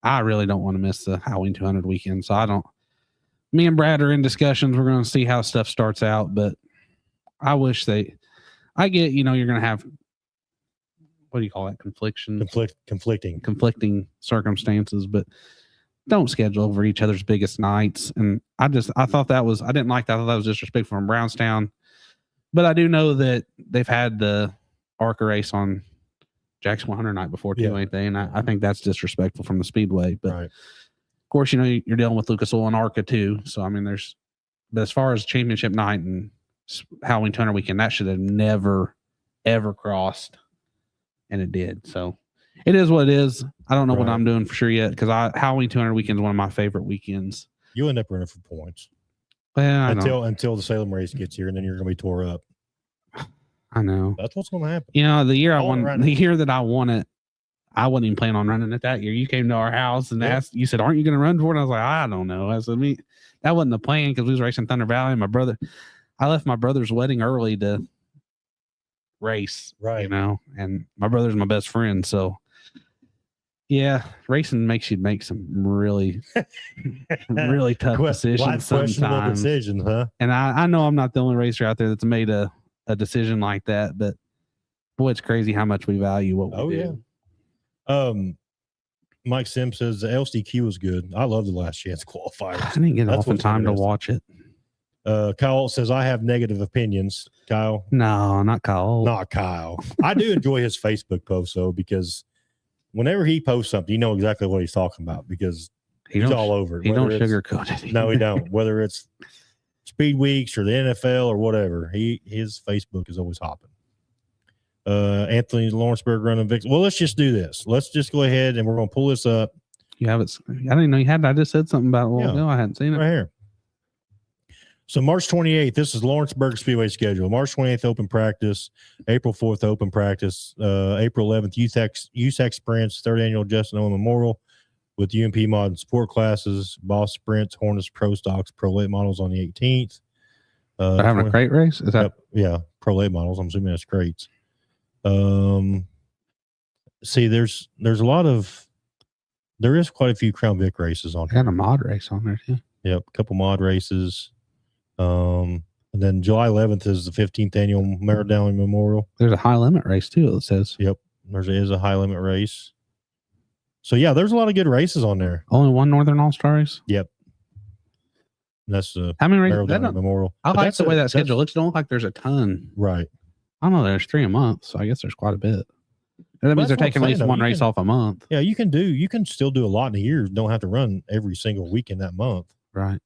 Speaker 2: I really don't want to miss the Halloween 200 weekend. So me and Brad are in discussions. We're going to see how stuff starts out, but I wish I get, you're going to have, what do you call that? Conflicting circumstances, but don't schedule over each other's biggest nights. And I thought that was, I didn't like that. I thought that was disrespectful from Brownstown, but I do know that they've had the ARCA race on Jackson 100 night before too, ain't they? And I think that's disrespectful from the Speedway, but of course, you're dealing with Lucas Oil and ARCA too. So, I mean, but as far as championship night and Halloween 200 weekend, that should have never, ever crossed. And it did. So it is what it is. I don't know what I'm doing for sure yet, because Halloween 200 weekend is one of my favorite weekends.
Speaker 1: You end up running for points.
Speaker 2: Well,
Speaker 1: until the Salem race gets here, and then you're going to be tore up.
Speaker 2: I know.
Speaker 1: That's what's going to happen.
Speaker 2: The year that I won it, I wasn't even planning on running it that year. You came to our house and asked, you said, aren't you going to run for it? I was like, I don't know. I said, that wasn't the plan, because we was racing Thunder Valley. And I left my brother's wedding early to race, and my brother's my best friend. So yeah, racing makes you make some really, really tough decisions sometimes.
Speaker 1: Decisions, huh?
Speaker 2: And I know I'm not the only racer out there that's made a decision like that, but boy, it's crazy how much we value what we do.
Speaker 1: Yeah. Mike Sims says the LCQ was good. I love the last chance qualifiers.
Speaker 2: I didn't get off in time to watch it.
Speaker 1: Kyle says, I have negative opinions. Kyle?
Speaker 2: No, not Kyle.
Speaker 1: Not Kyle. I do enjoy his Facebook posts, though, because whenever he posts something, you know exactly what he's talking about, because he's all over it.
Speaker 2: He don't sugarcoat it.
Speaker 1: No, he don't. Whether it's Speed Weeks or the NFL or whatever, his Facebook is always hopping. Anthony Lawrenceburg running Vic. Well, let's just do this. Let's just go ahead and we're going to pull this up.
Speaker 2: You have it. I didn't even know you had it. I just said something about it a while ago. I hadn't seen it.
Speaker 1: Right here. So March 28th, this is Lawrenceburg Speedway schedule. March 28th, open practice. April 4th, open practice. April 11th, USAC Sprints, 3rd Annual Justin Owen Memorial with UMP Mod and Sport classes, Boss Sprints, Hornets, Pro Stocks, Pro Late Models on the 18th.
Speaker 2: They're having a crate race? Is that?
Speaker 1: Yep, yeah, Pro Late Models. I'm assuming that's crates. See, there is quite a few Crown Vic races on here.
Speaker 2: Got a mod race on there, too.
Speaker 1: Yep, a couple mod races. And then July 11th is the 15th annual Maradona Memorial.
Speaker 2: There's a high limit race too, it says.
Speaker 1: Yep, there is a high limit race. So yeah, there's a lot of good races on there.
Speaker 2: Only one Northern All-Star race?
Speaker 1: Yep. That's the
Speaker 2: how many races?
Speaker 1: Maradona Memorial.
Speaker 2: I like the way that schedule looks. It don't look like there's a ton.
Speaker 1: Right.
Speaker 2: I don't know. There's 3 a month, so I guess there's quite a bit. That means they're taking at least one race off a month.
Speaker 1: Yeah, you can still do a lot in a year. Don't have to run every single weekend that month.
Speaker 2: Right.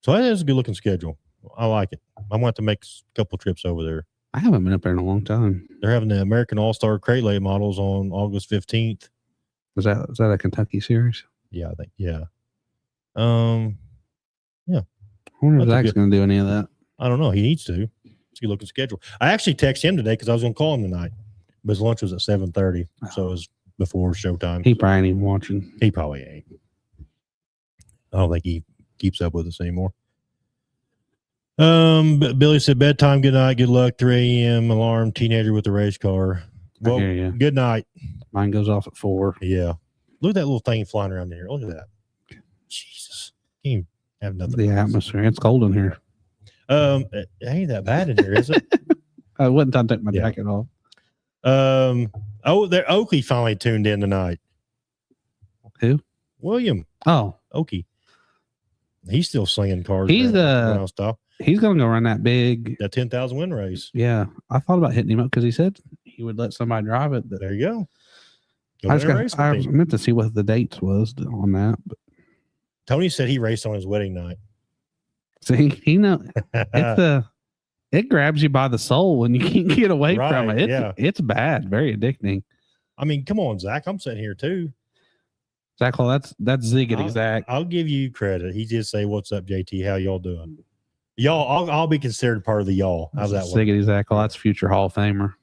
Speaker 1: So that is a good looking schedule. I like it. I want to make a couple trips over there.
Speaker 2: I haven't been up there in a long time.
Speaker 1: They're having the American All-Star Crate Late Models on August 15th.
Speaker 2: Is that a Kentucky series?
Speaker 1: Yeah, I think. Yeah.
Speaker 2: I wonder if Zach's going to do any of that.
Speaker 1: I don't know. He needs to. It's a good looking schedule. I actually texted him today because I was going to call him tonight, but his lunch was at 7:30, so it was before showtime.
Speaker 2: He probably ain't even watching.
Speaker 1: He probably ain't. I don't think he keeps up with us anymore. But Billy said bedtime, good night, good luck, 3 a.m. alarm, teenager with the race car. Well, good night.
Speaker 2: Mine goes off at 4.
Speaker 1: Yeah. Look at that little thing flying around in here. Look at that. Jesus. You have nothing.
Speaker 2: The atmosphere. It's cold in here.
Speaker 1: It ain't that bad in here, is it?
Speaker 2: I wouldn't time to take my jacket off.
Speaker 1: Oakley finally tuned in tonight.
Speaker 2: Who?
Speaker 1: William.
Speaker 2: Oh.
Speaker 1: Oakley. He's still slinging cars.
Speaker 2: He's going to go run that
Speaker 1: 10,000 win race.
Speaker 2: Yeah. I thought about hitting him up because he said he would let somebody drive it.
Speaker 1: There you go.
Speaker 2: I meant to see what the dates was on that. But
Speaker 1: Tony said he raced on his wedding night.
Speaker 2: See, it grabs you by the soul when you can't get away from it. It's bad, very addicting.
Speaker 1: I mean, come on, Zach. I'm sitting here too.
Speaker 2: Zach, well, that's ziggity, Zach.
Speaker 1: I'll give you credit. He just say, "What's up, JT? How y'all doing?" Y'all, I'll be considered part of the y'all. How's that one?
Speaker 2: Ziggity, Zach. Well, that's future Hall of Famer.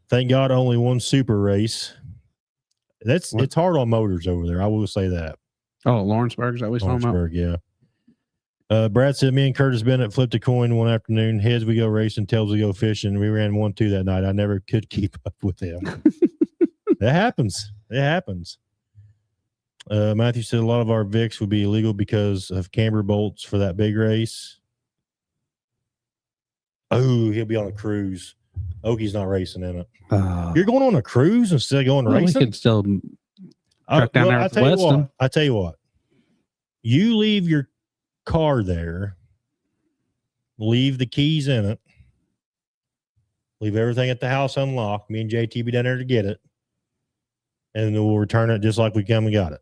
Speaker 1: Thank God, only one super race. It's hard on motors over there. I will say that.
Speaker 2: Oh, Lawrenceburg, is that what we're talking about?
Speaker 1: Yeah. Brad said, me and Curtis Bennett flipped a coin one afternoon. Heads we go racing, tails we go fishing. We ran 1-2 that night. I never could keep up with him. That happens. It happens. Matthew said a lot of our Vicks would be illegal because of camber bolts for that big race. Oh, he'll be on a cruise. Oakie's not racing in it. You're going on a cruise instead of going racing?
Speaker 2: We could still truck down there with Weston.
Speaker 1: I tell you what. You leave your car there, leave the keys in it, leave everything at the house unlocked. Me and JT be down there to get it, and then we'll return it just like we come and got it.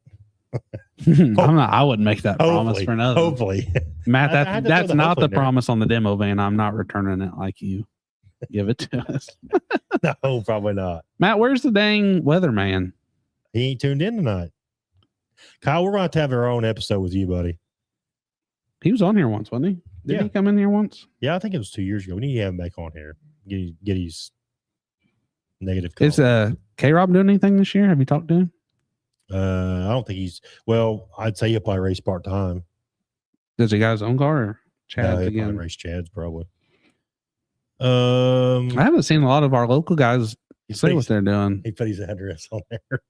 Speaker 2: I wouldn't make that promise for another.
Speaker 1: Hopefully,
Speaker 2: Matt, that's not the promise on the demo van. I'm not returning it like you. Give it to us.
Speaker 1: No, probably not.
Speaker 2: Matt, where's the dang weatherman?
Speaker 1: He ain't tuned in tonight. Kyle, we're going to have our own episode with you, buddy.
Speaker 2: He was on here once, wasn't he? Did he come in here once?
Speaker 1: Yeah, I think it was 2 years ago. We need to have him back on here. Get his negative call.
Speaker 2: Is K-Rob doing anything this year? Have you talked to him?
Speaker 1: I don't think I'd say he'll probably race part-time.
Speaker 2: Does he got his own car or Chad's again?
Speaker 1: Probably race Chad's probably.
Speaker 2: I haven't seen a lot of our local guys say what they're doing.
Speaker 1: He put his address on there.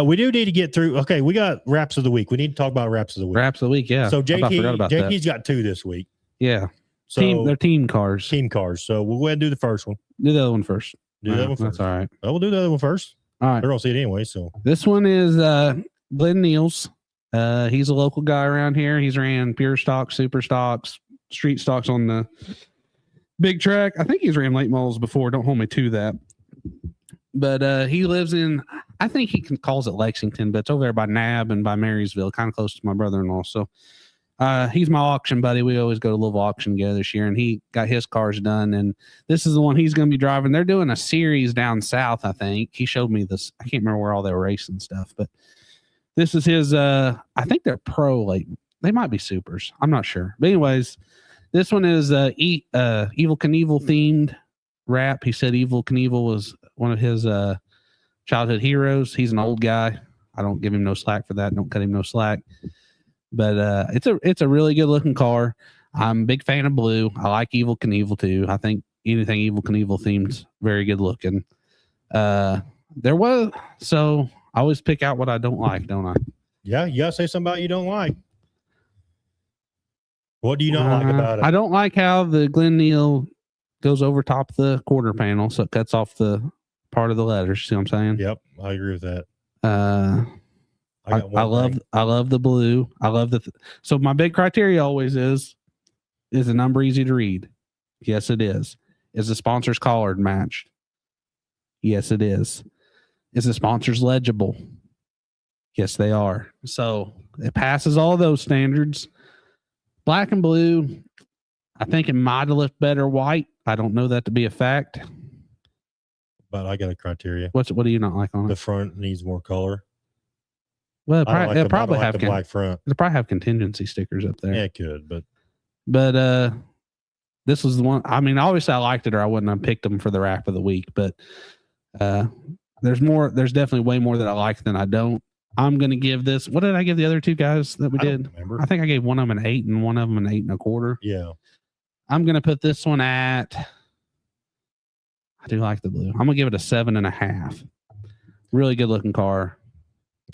Speaker 1: We do need to get through. Okay, we got wraps of the week. We need to talk about wraps of the week.
Speaker 2: Wraps of the week, yeah.
Speaker 1: So JT's got 2 this week.
Speaker 2: Yeah.
Speaker 1: So
Speaker 2: they're team cars.
Speaker 1: Team cars. So we'll go ahead and do the first one.
Speaker 2: Do the other one first.
Speaker 1: That's
Speaker 2: all right.
Speaker 1: Oh, we'll do the other one first.
Speaker 2: All right.
Speaker 1: They're gonna see it anyway. So
Speaker 2: this one is Glenn Niels. He's a local guy around here. He's ran pure stocks, super stocks, street stocks on the big track. I think he's ran late models before. Don't hold me to that. But he lives in, I think he calls it Lexington, but it's over there by Nab and by Marysville, kind of close to my brother-in-law. So He's my auction buddy. We always go to Louisville auction together this year, and he got his cars done. And this is the one he's going to be driving. They're doing a series down south, I think. He showed me this. I can't remember where all they were racing stuff, but this is his. I think they're pro. Like they might be supers. I'm not sure. But anyways, this one is Evil Knievel themed wrap. He said Evil Knievel was one of his childhood heroes. He's an old guy. I don't give him no slack for that. Don't cut him no slack. But it's a really good looking car. I'm a big fan of blue. I like Evil Knievel too. I think anything Evil Knievel themed very good looking. I always pick out what I don't like, don't I?
Speaker 1: Yeah, you gotta say something about you don't like. What do you not like about it?
Speaker 2: I don't like how the Glen Neal goes over top of the quarter panel, so it cuts off the part of the letters. See what I'm saying?
Speaker 1: Yep, I agree with that.
Speaker 2: I love the blue. I love so my big criteria always is the number easy to read? Yes, it is. Is the sponsor's collared matched? Yes, it is. Is the sponsor's legible? Yes, they are. So it passes all those standards. Black and blue, I think it might have looked better white. I don't know that to be a fact.
Speaker 1: But I got a criteria.
Speaker 2: What do you not like on it?
Speaker 1: The front needs more color.
Speaker 2: Well, it'll probably have
Speaker 1: the black front.
Speaker 2: It'll probably have contingency stickers up there.
Speaker 1: Yeah, it could, but
Speaker 2: this was the one. I mean, obviously I liked it, or I wouldn't have picked them for the wrap of the week. But there's more. There's definitely way more that I like than I don't. I'm gonna give this. What did I give the other two guys that we did?
Speaker 1: Remember.
Speaker 2: I think I gave one of them an 8 and one of them an 8 1/4.
Speaker 1: Yeah.
Speaker 2: I'm gonna put this one at. I do like the blue. I'm gonna give it a 7.5. Really good looking car.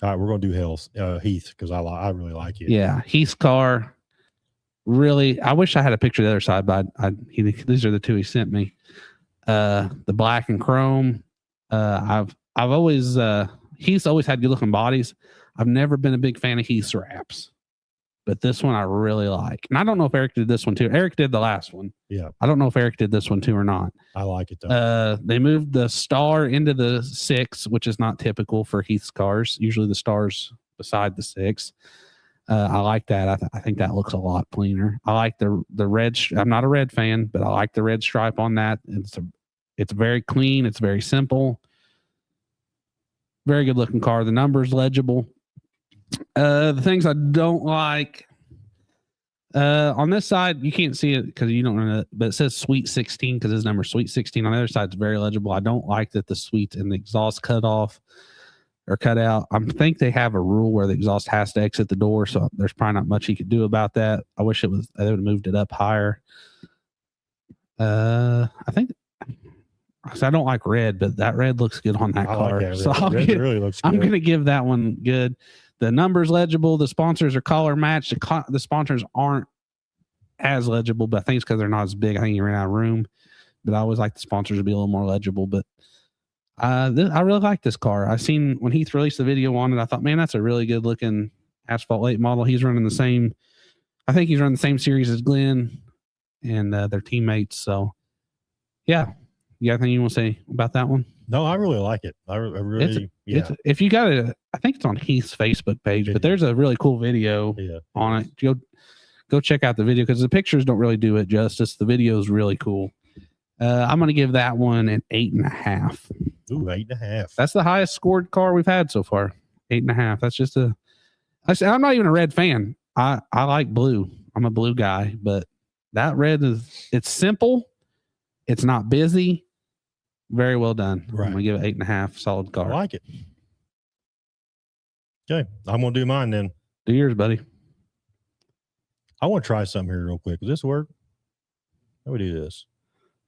Speaker 1: All right, we're gonna do Heath because I really like it.
Speaker 2: Yeah, Heath's car. Really, I wish I had a picture of the other side, but these are the two he sent me. The black and chrome. I've always Heath's always had good looking bodies. I've never been a big fan of Heath's wraps, but this one I really like. And I don't know if Eric did this one too. Eric did the last one.
Speaker 1: Yeah.
Speaker 2: I don't know if Eric did this one too or not.
Speaker 1: I like it though.
Speaker 2: They moved the star into the 6, which is not typical for Heath's cars. Usually the star's beside the 6. I like that. I think that looks a lot cleaner. I like the red. I'm not a red fan, but I like the red stripe on that. It's very clean. It's very simple. Very good looking car. The number's legible. The things I don't like on this side, you can't see it because you don't know that, but it says Sweet 16 because his number's Sweet 16. On the other side, it's very legible. I don't like that the sweet and the exhaust cut off or cut out. I think they have a rule where the exhaust has to exit the door, so there's probably not much he could do about that. I wish they would have moved it up higher. I think. So I don't like red, but that red looks good on that car.
Speaker 1: Like that
Speaker 2: so
Speaker 1: really looks good.
Speaker 2: I'm going to give that one good. The number's legible. The sponsors are color matched. The sponsors aren't as legible, but I think it's because they're not as big. I think you ran out of room. But I always like the sponsors to be a little more legible. But I really like this car. I seen when Heath released the video on it, I thought, man, that's a really good looking asphalt late model. He's running the same. I think he's running the same series as Glenn and their teammates. So, yeah. You got anything you want to say about that one?
Speaker 1: No, I really like it. I really,
Speaker 2: if you got it, I think it's on Heath's Facebook page, but there's a really cool video on it. Go check out the video because the pictures don't really do it justice. The video is really cool. I'm going to give that one an 8.5.
Speaker 1: Ooh, 8.5.
Speaker 2: That's the highest scored car we've had so far. 8.5. That's just I'm not even a red fan. I like blue. I'm a blue guy, but that red it's simple. It's not busy. Very well done.
Speaker 1: Right.
Speaker 2: I'm going to give it 8.5. Solid car.
Speaker 1: I like it. Okay. I'm going to do mine then.
Speaker 2: Do yours, buddy.
Speaker 1: I want to try something here real quick. Does this work? How do we do this?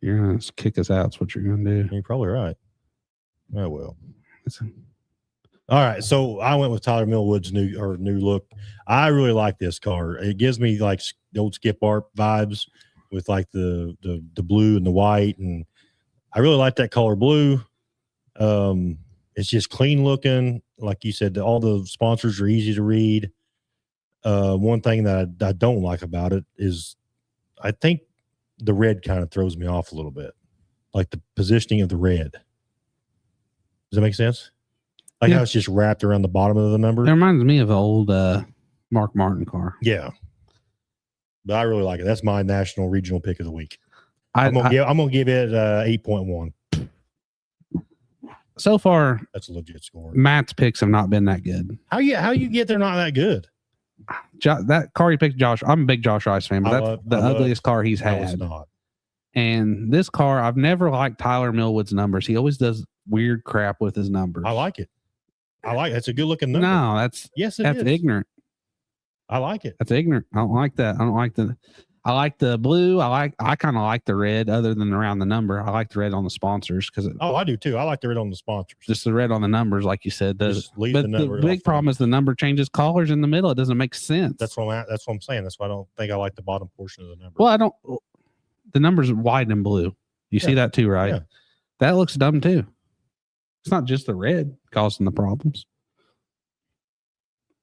Speaker 2: You're going to kick us out. That's what you're going to do.
Speaker 1: You're probably right. Oh, well. All right. So I went with Tyler Millwood's new look. I really like this car. It gives me like the old Skip Art vibes with like the blue and the white, and I really like that color blue. It's just clean looking. Like you said, all the sponsors are easy to read. One thing that I don't like about it is I think the red kind of throws me off a little bit, like the positioning of the red. Does that make sense? Like how it's just wrapped around the bottom of the number.
Speaker 2: It reminds me of an old Mark Martin car.
Speaker 1: Yeah. But I really like it. That's my national regional pick of the week.
Speaker 2: I'm
Speaker 1: gonna give it 8.1.
Speaker 2: So far,
Speaker 1: that's a legit score.
Speaker 2: Matt's picks have not been that good.
Speaker 1: How you get they're not that good?
Speaker 2: That car you picked, Josh. I'm a big Josh Rice fan, but that's the ugliest car he's had.
Speaker 1: No, it's not.
Speaker 2: And this car, I've never liked Tyler Millwood's numbers. He always does weird crap with his numbers.
Speaker 1: I like it. That's a good looking number.
Speaker 2: No, that's ignorant.
Speaker 1: I like it.
Speaker 2: That's ignorant. I don't like that. I like the blue. I kind of like the red other than around the number. I like the red on the sponsors because
Speaker 1: I do too. I like the red on the sponsors.
Speaker 2: Just the red on the numbers, like you said. But
Speaker 1: the
Speaker 2: big problem is the number changes colors in the middle. It doesn't make sense.
Speaker 1: That's what I'm saying. That's why I don't think I like the bottom portion of the number.
Speaker 2: Well, the number's white and blue. You see that too, right? Yeah. That looks dumb too. It's not just the red causing the problems.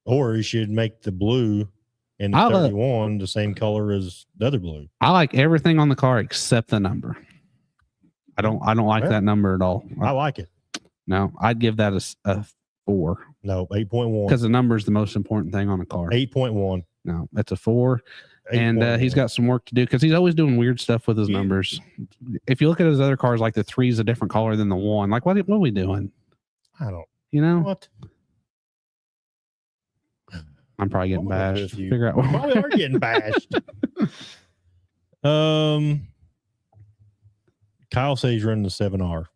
Speaker 1: Or you should make the blue and the 31 the same color as the other blue.
Speaker 2: I like everything on the car except the number. I don't like that number at all.
Speaker 1: I like it.
Speaker 2: No, I'd give that a 4.
Speaker 1: No, 8.1.
Speaker 2: Because the number is the most important thing on a car.
Speaker 1: 8.1.
Speaker 2: No, that's a 4. And he's got some work to do because he's always doing weird stuff with his numbers. If you look at his other cars, like the 3 is a different color than the 1. Like, what are we doing?
Speaker 1: I don't.
Speaker 2: You know?
Speaker 1: What?
Speaker 2: I'm probably getting bashed. Figure out
Speaker 1: what we are getting bashed. Kyle says he's running the 7R.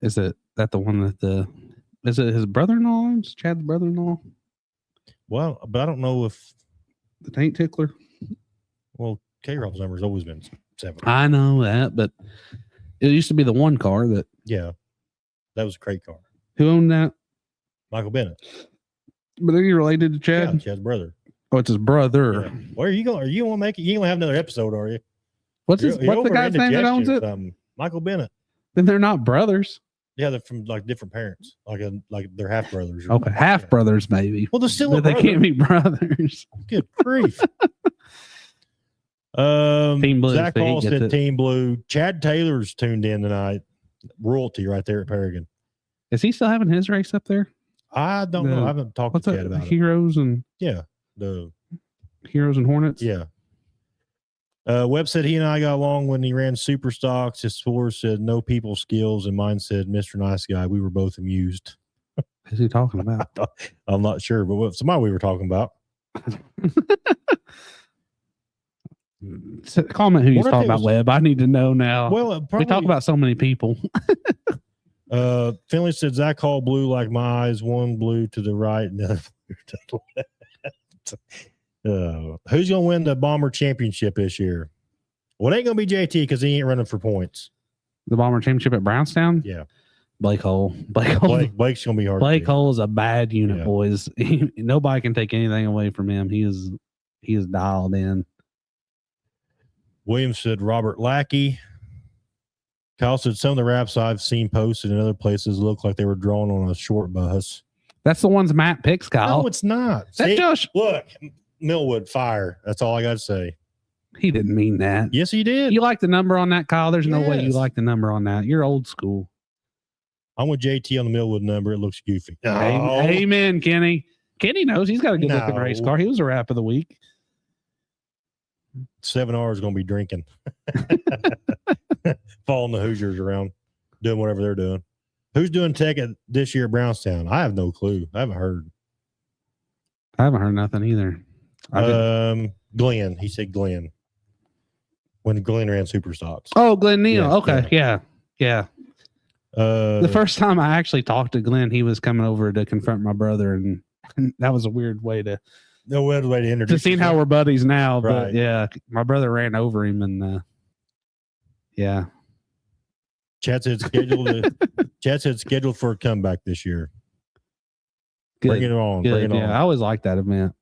Speaker 2: Is it that the one that is it his brother-in-law owns? Chad's brother-in-law?
Speaker 1: Well, but I don't know if
Speaker 2: the tank tickler.
Speaker 1: Well, K-Rob's number's always been 7.
Speaker 2: I know that, but it used to be the one car that.
Speaker 1: Yeah, that was a crate car.
Speaker 2: Who owned that?
Speaker 1: Michael Bennett.
Speaker 2: But are you related to Chad?
Speaker 1: Yeah, Chad's brother.
Speaker 2: Oh, it's his brother.
Speaker 1: Yeah. Where are you going? Are you going to make it? You going to have another episode, are you?
Speaker 2: What's the guy's name that owns it?
Speaker 1: Michael Bennett.
Speaker 2: Then they're not brothers.
Speaker 1: Yeah, they're from like different parents, like they're half brothers.
Speaker 2: Okay, half brothers maybe.
Speaker 1: Well, they're still
Speaker 2: they can't be brothers.
Speaker 1: Good grief.
Speaker 2: Team Blue.
Speaker 1: Zach Paul said Team Blue. Chad Taylor's tuned in tonight. Royalty right there at Paragon.
Speaker 2: Is he still having his race up there?
Speaker 1: I don't know. I haven't talked to Chad about it.
Speaker 2: Heroes and
Speaker 1: the
Speaker 2: Heroes and Hornets.
Speaker 1: Yeah. Webb said he and I got along when he ran super stocks. His score said no people skills, and mine said Mr. Nice Guy. We were both amused.
Speaker 2: What is he talking about?
Speaker 1: I'm not sure, but somebody we were talking about.
Speaker 2: Comment who you talking about, Webb. I need to know now.
Speaker 1: Well,
Speaker 2: we talk about so many people.
Speaker 1: Finley said Zach Hall blue like my eyes, one blue to the right and the other blue to the left. Who's gonna win the Bomber Championship this year? Well, it ain't gonna be JT because he ain't running for points.
Speaker 2: The Bomber Championship at Brownstown?
Speaker 1: Yeah.
Speaker 2: Blake Hull.
Speaker 1: Blake's gonna be hard.
Speaker 2: Blake Hull is a bad unit, boys. Nobody can take anything away from him. He is dialed in.
Speaker 1: Williams said Robert Lackey. Kyle said some of the wraps I've seen posted in other places look like they were drawn on a short bus.
Speaker 2: That's the ones Matt picks, Kyle.
Speaker 1: No, it's not.
Speaker 2: That Josh.
Speaker 1: Look, Millwood fire. That's all I got to say.
Speaker 2: He didn't mean that.
Speaker 1: Yes, he did.
Speaker 2: You like the number on that, Kyle? There's no way you like the number on that. You're old school.
Speaker 1: I'm with JT on the Millwood number. It looks goofy.
Speaker 2: Oh. Amen, Kenny. Kenny knows he's got a good looking race car. He was a wrap of the week.
Speaker 1: 7 hours going to be drinking. Following the Hoosiers around, doing whatever they're doing. Who's doing tech this year at Brownstown? I have no clue. I haven't heard.
Speaker 2: I haven't heard nothing either.
Speaker 1: Glenn. He said Glenn. When Glenn ran super stocks.
Speaker 2: Oh, Glenn Neal. Okay. Yeah. The first time I actually talked to Glenn, he was coming over to confront my brother, and that was a weird way to
Speaker 1: introduce.
Speaker 2: To see how we're buddies now,
Speaker 1: right.
Speaker 2: But yeah, my brother ran over him, and yeah.
Speaker 1: Chad said scheduled for a comeback this year.
Speaker 2: Good.
Speaker 1: Bring it on.
Speaker 2: Good.
Speaker 1: Bring it on.
Speaker 2: I always like that event.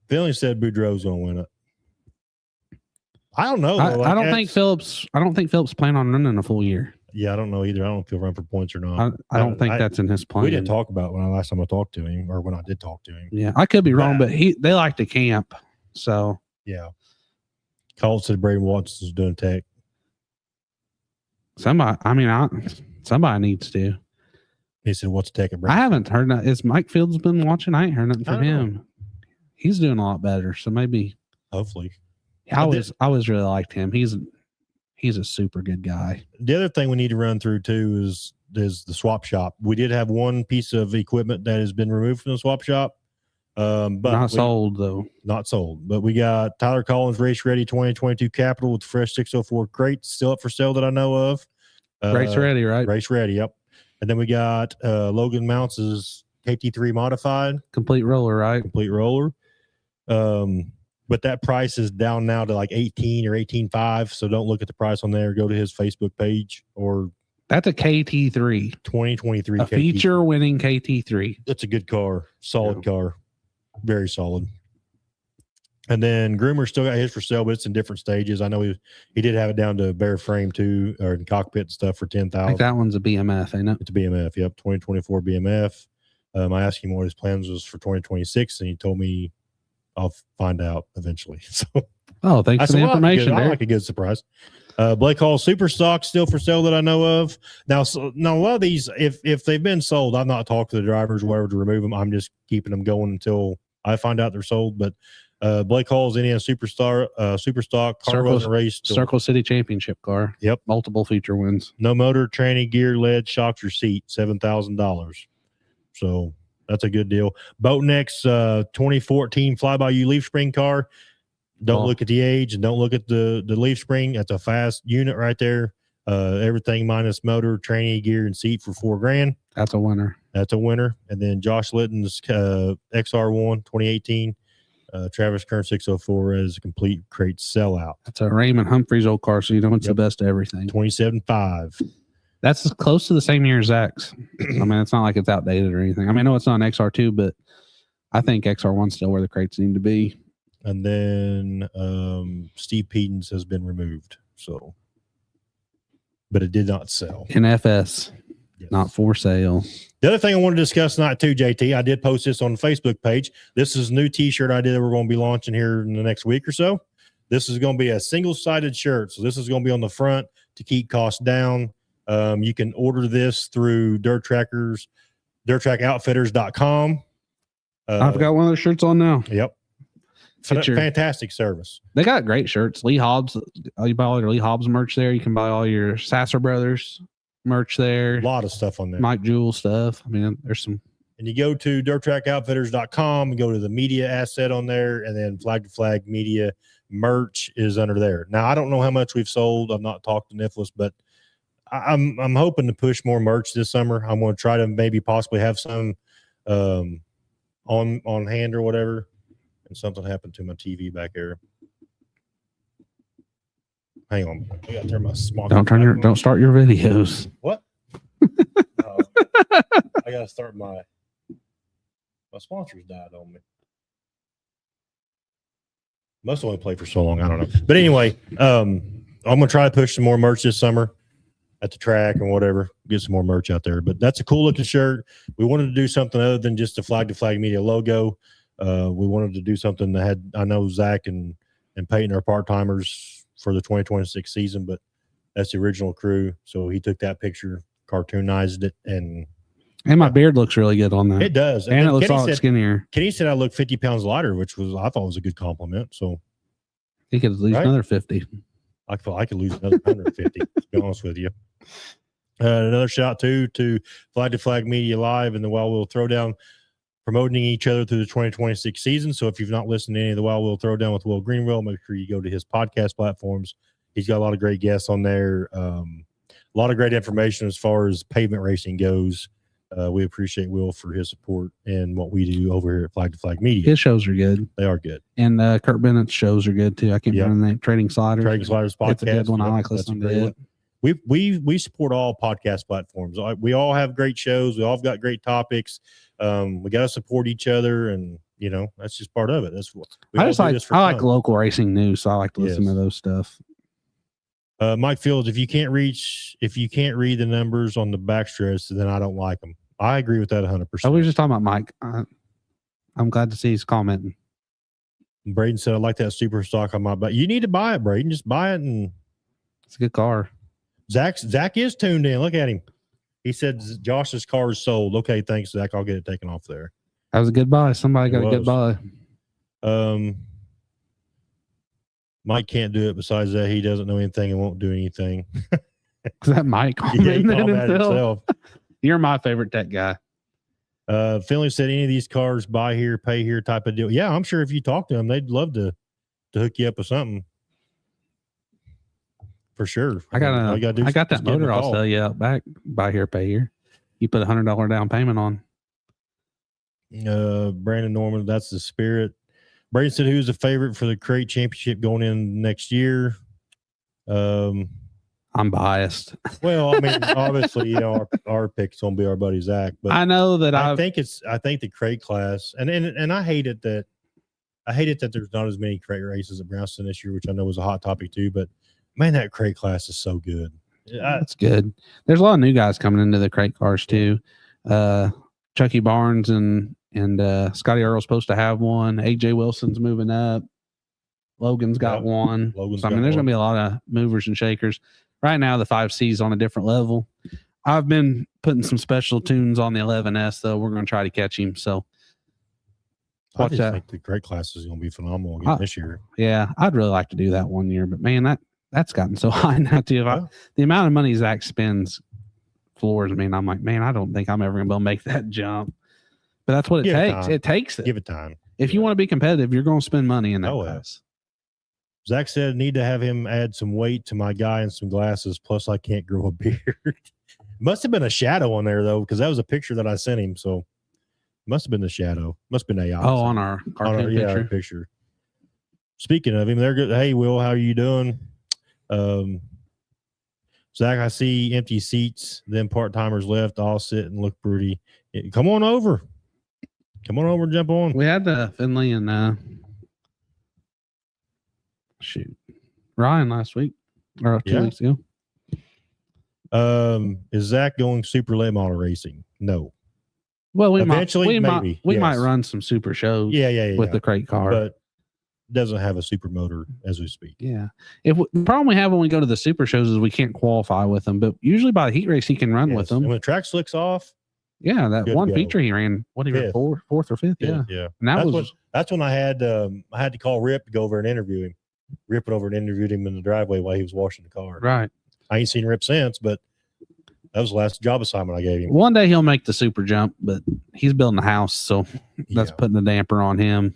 Speaker 1: Finley said Boudreaux's gonna win it. I don't know.
Speaker 2: I don't think Phillips plan on running a full year.
Speaker 1: Yeah, I don't know either. I don't know if he'll run for points or not.
Speaker 2: I don't think that's in his plan.
Speaker 1: We didn't talk about when last time I talked to him, or when I did talk to him.
Speaker 2: Yeah, I could be wrong, but they like to camp. So
Speaker 1: yeah. Colt said Braden Watson's doing tech.
Speaker 2: Somebody needs to.
Speaker 1: He said, "What's tech at Braden?"
Speaker 2: I haven't heard that. Is Mike Fields been watching? I ain't heard nothing from him. He's doing a lot better. So maybe
Speaker 1: Hopefully.
Speaker 2: I always really liked him. He's a super good guy.
Speaker 1: The other thing we need to run through too is the swap shop. We did have one piece of equipment that has been removed from the swap shop. But
Speaker 2: not sold though.
Speaker 1: Not sold. But we got Tyler Collins Race Ready 2022 Capital with fresh 604 crates still up for sale that I know of.
Speaker 2: Race Ready, right?
Speaker 1: Race Ready, yep. And then we got Logan Mounts' KT3 modified.
Speaker 2: Complete roller, right?
Speaker 1: Complete roller. But that price is down now to like 18 or 18.5. So don't look at the price on there. Go to his Facebook page or
Speaker 2: that's a KT3
Speaker 1: 2023
Speaker 2: a
Speaker 1: KT3.
Speaker 2: feature winning KT3.
Speaker 1: That's a good car. Solid car. Very solid. And then Groomer still got his for sale, but it's in different stages. I know he did have it down to bare frame too, or in cockpit and stuff for 10,000.
Speaker 2: I think that one's a BMF, ain't it?
Speaker 1: It's a BMF, yep, 2024 BMF. I asked him what his plans was for 2026, and he told me I'll find out eventually. So,
Speaker 2: thanks for the information.
Speaker 1: I like a good surprise. Blake Hall Super Stock still for sale that I know of. Now a lot of these, if they've been sold, I'm not talking to the drivers or whatever to remove them. I'm just keeping them going until I find out they're sold. But Blake Hall's Indiana Super Stock car wasn't raced.
Speaker 2: Circle City Championship car.
Speaker 1: Yep,
Speaker 2: multiple feature wins.
Speaker 1: No motor, tranny, gear, lead, shocks, or seat. $7,000. So that's a good deal. Boatneck's 2014 Fly-By-You leaf spring car. Don't look at the age and don't look at the leaf spring. That's a fast unit right there. Everything minus motor, tranny, gear, and seat for $4,000.
Speaker 2: That's a winner.
Speaker 1: That's a winner. And then Josh Litton's XR1 2018 Travis Kern 604 as a complete crate sellout.
Speaker 2: That's a Raymond Humphreys old car, so you know it's the best of everything.
Speaker 1: 27.5.
Speaker 2: That's close to the same year as Zach's. I mean, it's not like it's outdated or anything. I mean, I know it's not an XR2, but I think XR1's still where the crates need to be.
Speaker 1: And then Steve Pedens has been removed. So, but it did not sell.
Speaker 2: In FS, yes. Not for sale.
Speaker 1: The other thing I want to discuss tonight too, JT, I did post this on the Facebook page. This is a new T-shirt idea that we're going to be launching here in the next week or so. This is going to be a single-sided shirt. So this is going to be on the front to keep costs down. You can order this through dirttrackoutfitters.com.
Speaker 2: I've got one of those shirts on now.
Speaker 1: Yep. Fantastic service.
Speaker 2: They got great shirts. Lee Hobbs, you buy all your Lee Hobbs merch there. You can buy all your Sasser Brothers merch there.
Speaker 1: A lot of stuff on there.
Speaker 2: Mike Jewell stuff. I mean, there's some.
Speaker 1: And you go to dirttrackoutfitters.com and go to the media asset on there, and then Flag to Flag Media merch is under there. Now, I don't know how much we've sold. I've not talked to Nicholas, but I'm hoping to push more merch this summer. I'm going to try to maybe possibly have some on hand or whatever. And something happened to my TV back there. Hang on, I gotta turn my sponsor.
Speaker 2: Don't start your videos.
Speaker 1: What? I gotta start my sponsors died on me. Must only play for so long. I don't know. But anyway, I'm gonna try to push some more merch this summer at the track and whatever. Get some more merch out there. But that's a cool looking shirt. We wanted to do something other than just the Flag to Flag Media logo. We wanted to do something that had, I know Zach and Peyton are part-timers for the 2026 season, but that's the original crew. So he took that picture, cartoonized it, and
Speaker 2: my beard looks really good on that.
Speaker 1: It does.
Speaker 2: And it looks all skinnier.
Speaker 1: Kenny said I look 50 pounds lighter, which I thought was a good compliment. So
Speaker 2: he could lose another 50.
Speaker 1: I thought I could lose another 150, to be honest with you. Another shout to Flag to Flag Media Live and the Wild Wheel Throwdown, promoting each other through the 2026 season. So if you've not listened to any of the Wild Wheel Throwdown with Will Greenwell, make sure you go to his podcast platforms. He's got a lot of great guests on there. A lot of great information as far as pavement racing goes. We appreciate Will for his support and what we do over here at Flag to Flag Media.
Speaker 2: His shows are good.
Speaker 1: They are good.
Speaker 2: And Kurt Bennett's shows are good too. I can't remember the name. Trading Sliders.
Speaker 1: Trading Sliders podcast.
Speaker 2: It's a good one. I like listening to it.
Speaker 1: We support all podcast platforms. We all have great shows. We all have got great topics. We got to support each other, and you know that's just part of it. That's what
Speaker 2: I like local racing news, so I like to listen to those stuff.
Speaker 1: Mike Fields, if you can't read the numbers on the backstretch, then I don't like them. I agree with that 100%.
Speaker 2: I was just talking about Mike. I'm glad to see he's commenting.
Speaker 1: Braden said, "I like that super stock on my back." You need to buy it, Braden. Just buy it, and
Speaker 2: it's a good car.
Speaker 1: Zach is tuned in. Look at him. He said Josh's car is sold. Okay, thanks, Zach. I'll get it taken off there.
Speaker 2: That was a good buy. Somebody got a good buy.
Speaker 1: Mike can't do it. Besides that, he doesn't know anything and won't do anything.
Speaker 2: Because that Mike
Speaker 1: Yeah, he
Speaker 2: commented
Speaker 1: commented
Speaker 2: himself.
Speaker 1: himself.
Speaker 2: You're my favorite tech guy.
Speaker 1: Finley said any of these cars buy here, pay here type of deal. Yeah, I'm sure if you talk to them, they'd love to hook you up with something. For sure.
Speaker 2: I got that
Speaker 1: just give them
Speaker 2: motor.
Speaker 1: a
Speaker 2: I'll
Speaker 1: call.
Speaker 2: sell you out back. Buy here, pay here. You put $100 down payment on.
Speaker 1: Brandon Norman, that's the spirit. Brandon said, who's the favorite for the crate championship going in next year?
Speaker 2: I'm biased.
Speaker 1: Well, I mean, obviously, you know, our pick's gonna be our buddy Zach, but
Speaker 2: I know that
Speaker 1: I think the crate class, and I hate it that there's not as many crate races at Brownston this year, which I know was a hot topic too. But man, that crate class is so good.
Speaker 2: That's good. There's a lot of new guys coming into the crate cars too. Chucky Barnes and Scotty Earl's supposed to have one. AJ Wilson's moving up. Logan's got one.
Speaker 1: Logan's
Speaker 2: so, I mean, there's going to be a lot of movers and shakers. Right now, the 5C's on a different level. I've been putting some special tunes on the 11S, though. We're going to try to catch him. So,
Speaker 1: I just think the crate class is going to be phenomenal again this year.
Speaker 2: Yeah, I'd really like to do that one year. But, man, that's gotten so high now, too. The amount of money Zach spends floors me, and I'm like, man, I don't think I'm ever going to be able to make that jump. But that's what it takes. It takes it.
Speaker 1: Give it time.
Speaker 2: If you want to be competitive, you're going to spend money in that class.
Speaker 1: Zach said, need to have him add some weight to my guy and some glasses. Plus, I can't grow a beard. Must have been a shadow on there, though, because that was a picture that I sent him. So, must have been the shadow. Must have been AI.
Speaker 2: Oh, on our cartoon picture.
Speaker 1: Yeah, our picture. Speaking of him, they're good. Hey, Will, how are you doing? Zach, I see empty seats. Then part-timers left. All sit and look pretty. Come on over. Come on over and jump on.
Speaker 2: We had Finley and Ryan last week or 2 weeks ago.
Speaker 1: Is Zach going super late model racing? No.
Speaker 2: Well, we
Speaker 1: eventually
Speaker 2: might run some super shows. With the crate car,
Speaker 1: but doesn't have a super motor as we speak.
Speaker 2: Yeah. The problem we have when we go to the super shows is we can't qualify with them, but usually by the heat race he can run with them.
Speaker 1: And when the track slicks off.
Speaker 2: Yeah, that one feature he ran. What he ran fourth or fifth? Yeah.
Speaker 1: And that's when I had to call Rip to go over and interview him. Rip went over and interviewed him in the driveway while he was washing the car.
Speaker 2: Right.
Speaker 1: I ain't seen Rip since, but that was the last job assignment I gave him.
Speaker 2: One day he'll make the super jump, but he's building a house, so that's putting the damper on him.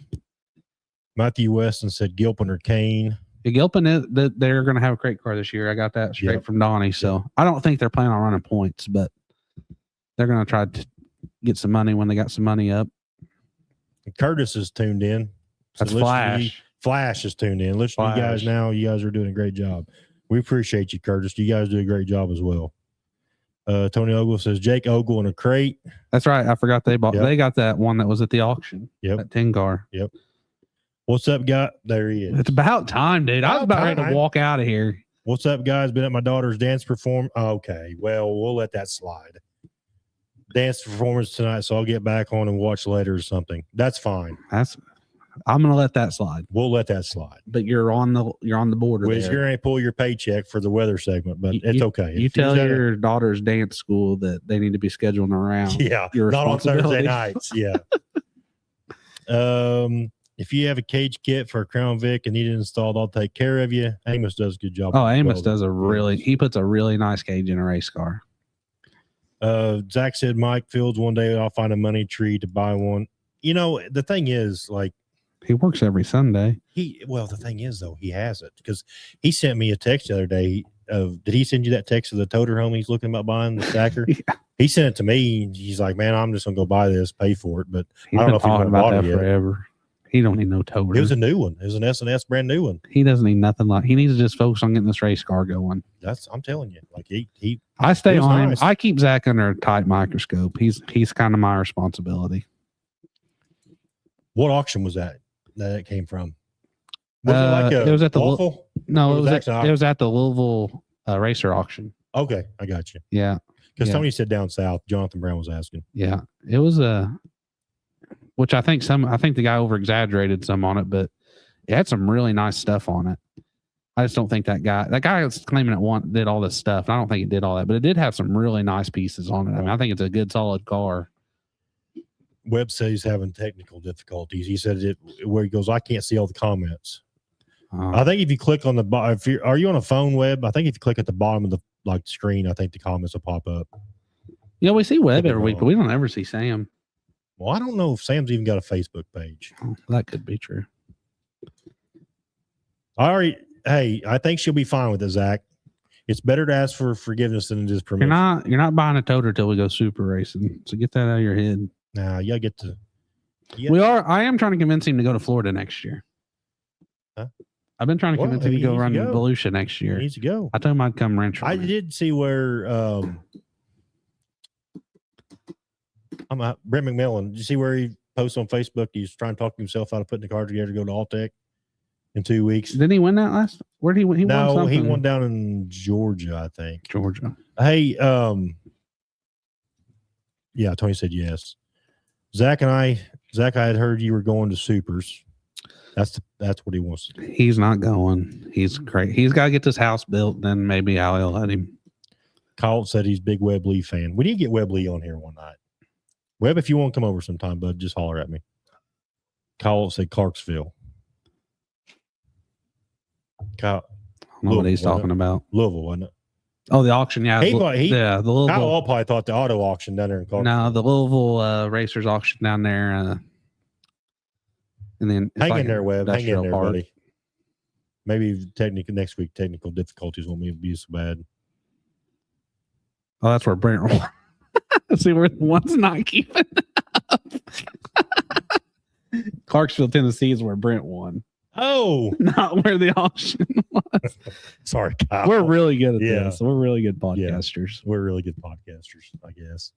Speaker 1: Matthew Weston said Gilpin or Kane.
Speaker 2: Gilpin, they're going to have a crate car this year. I got that straight from Donnie, so I don't think they're planning on running points, but they're going to try to get some money when they got some money up.
Speaker 1: Curtis is tuned in.
Speaker 2: So that's Flash.
Speaker 1: Flash is tuned in. Listen to you guys now. You guys are doing a great job. We appreciate you, Curtis. You guys do a great job as well. Tony Ogle says Jake Ogle in a crate.
Speaker 2: That's right. I forgot they bought. They got that one that was at the auction. That 10 car.
Speaker 1: Yep. What's up, guy? There he is.
Speaker 2: It's about time, dude. I was about ready to walk out of here.
Speaker 1: What's up, guys? Been at my daughter's dance performance. Okay, well, we'll let that slide. Dance performance tonight, so I'll get back on and watch later or something. That's fine.
Speaker 2: I'm gonna let that slide.
Speaker 1: We'll let that slide.
Speaker 2: But you're on the border.
Speaker 1: Well, you're gonna pull your paycheck for the weather segment, but it's okay.
Speaker 2: You tell your daughter's dance school that they need to be scheduling around.
Speaker 1: Yeah, not on Thursday nights. Yeah. If you have a cage kit for a Crown Vic and need it installed, I'll take care of you. Amos does a good job.
Speaker 2: Oh, Amos does he puts a really nice cage in a race car.
Speaker 1: Zach said Mike Fields one day I'll find a money tree to buy one. You know, the thing is, like,
Speaker 2: he works every Sunday.
Speaker 1: The thing is though, he has it because he sent me a text the other day. Did he send you that text of the toter home he's looking about buying the stacker? Yeah. He sent it to me. He's like, man, I'm just gonna go buy this, pay for it. But
Speaker 2: I don't know if he's about that forever. He don't need no toter.
Speaker 1: It was a new one. It was an S&S brand new one.
Speaker 2: He doesn't need nothing he needs to just focus on getting this race car going.
Speaker 1: I'm telling you, like
Speaker 2: I stay on him. I keep Zach under a tight microscope. He's kind of my responsibility.
Speaker 1: What auction was that it came from?
Speaker 2: It was at the Louisville. No, it was at the Louisville racer auction.
Speaker 1: Okay, I got you.
Speaker 2: Yeah,
Speaker 1: because Tony said down south. Jonathan Brown was asking.
Speaker 2: Yeah, it was which I think the guy over exaggerated some on it, but it had some really nice stuff on it. I just don't think that guy was claiming it did all this stuff. I don't think it did all that, but it did have some really nice pieces on it. I mean, I think it's a good, solid car.
Speaker 1: Webb says he's having technical difficulties. He said where he goes, I can't see all the comments. I think if you click on the bottom, are you on a phone web? I think if you click at the bottom of the screen, I think the comments will pop up.
Speaker 2: Yeah, we see Webb every week, but we don't ever see Sam.
Speaker 1: Well, I don't know if Sam's even got a Facebook page.
Speaker 2: Oh, that could be true.
Speaker 1: Hey, I think she'll be fine with it, Zach. It's better to ask for forgiveness than just permission.
Speaker 2: You're not buying a toter till we go super racing. So get that out of your head.
Speaker 1: Nah, you gotta get to.
Speaker 2: I am trying to convince him to go to Florida next year.
Speaker 1: Huh?
Speaker 2: I've been trying to convince him to go run Volusia next year.
Speaker 1: He needs to go.
Speaker 2: I told him I'd come ranch.
Speaker 1: I did see where Brent McMillan. Did you see where he posts on Facebook? He's trying to talk to himself out of putting the car together to go to Alltech in 2 weeks.
Speaker 2: Didn't he win that last? Where did he win?
Speaker 1: He won down in Georgia, I think.
Speaker 2: Georgia.
Speaker 1: Hey, yeah, Tony said yes. Zach, I had heard you were going to Supers. That's what he wants to do.
Speaker 2: He's not going. He's great. He's got to get this house built. Then maybe I'll let him.
Speaker 1: Colt said he's a big Webb Lee fan. We need to get Webb Lee on here one night. Webb, if you want to come over sometime, bud, just holler at me. Colt said Clarksville.
Speaker 2: I don't know what he's talking about.
Speaker 1: Louisville, wasn't it?
Speaker 2: Oh, the auction, yeah.
Speaker 1: The Louisville. Kyle
Speaker 2: probably
Speaker 1: thought the auto auction down there in Clarksville.
Speaker 2: No, the Louisville racers auction down there. And then
Speaker 1: hang in there, Webb. Hang in there, buddy. Maybe next week technical difficulties won't be so bad.
Speaker 2: Oh, that's where Brent won. See where one's not keeping up. Clarksville, Tennessee is where Brent won.
Speaker 1: Oh,
Speaker 2: not where the auction was.
Speaker 1: Sorry, Kyle.
Speaker 2: We're really good at this. We're really good podcasters.
Speaker 1: Yeah, we're really good podcasters, I guess.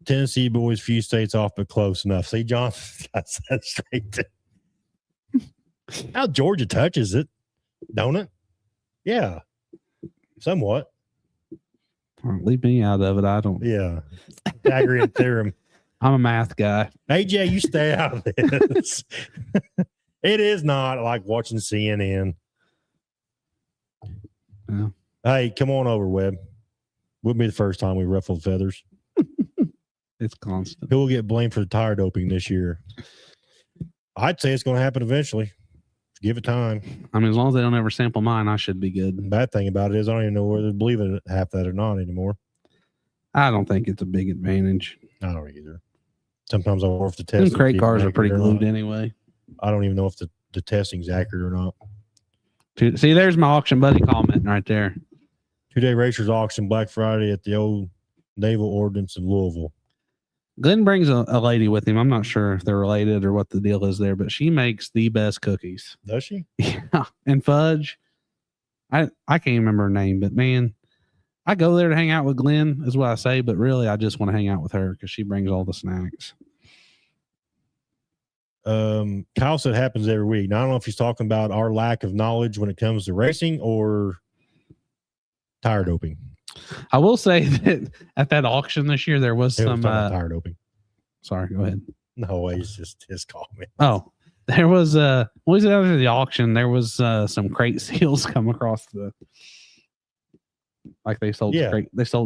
Speaker 1: Tennessee boys, few states off, but close enough. See, John got that straight. How Georgia touches it, don't it? Yeah, somewhat.
Speaker 2: Leave me out of it. I don't.
Speaker 1: Yeah, Pythagorean theorem.
Speaker 2: I'm a math guy.
Speaker 1: AJ, you stay out of this. It is not like watching CNN.
Speaker 2: Yeah.
Speaker 1: Hey, come on over, Webb. Wouldn't be the first time we ruffled feathers.
Speaker 2: It's constant.
Speaker 1: Who will get blamed for the tire doping this year? I'd say it's going to happen eventually. Give it time.
Speaker 2: I mean, as long as they don't ever sample mine, I should be good.
Speaker 1: The bad thing about it is I don't even know whether to believe in half that or not anymore.
Speaker 2: I don't think it's a big advantage.
Speaker 1: I don't either. Sometimes I wonder if the test.
Speaker 2: Crate cars are pretty glued anyway.
Speaker 1: I don't even know if the testing's accurate or not.
Speaker 2: See, there's my auction buddy comment right there.
Speaker 1: 2-day racers auction Black Friday at the old Naval Ordnance in Louisville.
Speaker 2: Glenn brings a lady with him. I'm not sure if they're related or what the deal is there, but she makes the best cookies.
Speaker 1: Does she?
Speaker 2: Yeah. And fudge. I can't remember her name, but man, I go there to hang out with Glenn, is what I say, but really I just want to hang out with her because she brings all the snacks.
Speaker 1: Kyle said it happens every week. Now, I don't know if he's talking about our lack of knowledge when it comes to racing or tire doping.
Speaker 2: I will say that at that auction this year, there was some
Speaker 1: tire doping.
Speaker 2: Sorry, go ahead.
Speaker 1: No, it's just his comment.
Speaker 2: Oh, there was what was it after the auction? There was some crate seals come across the. Like they sold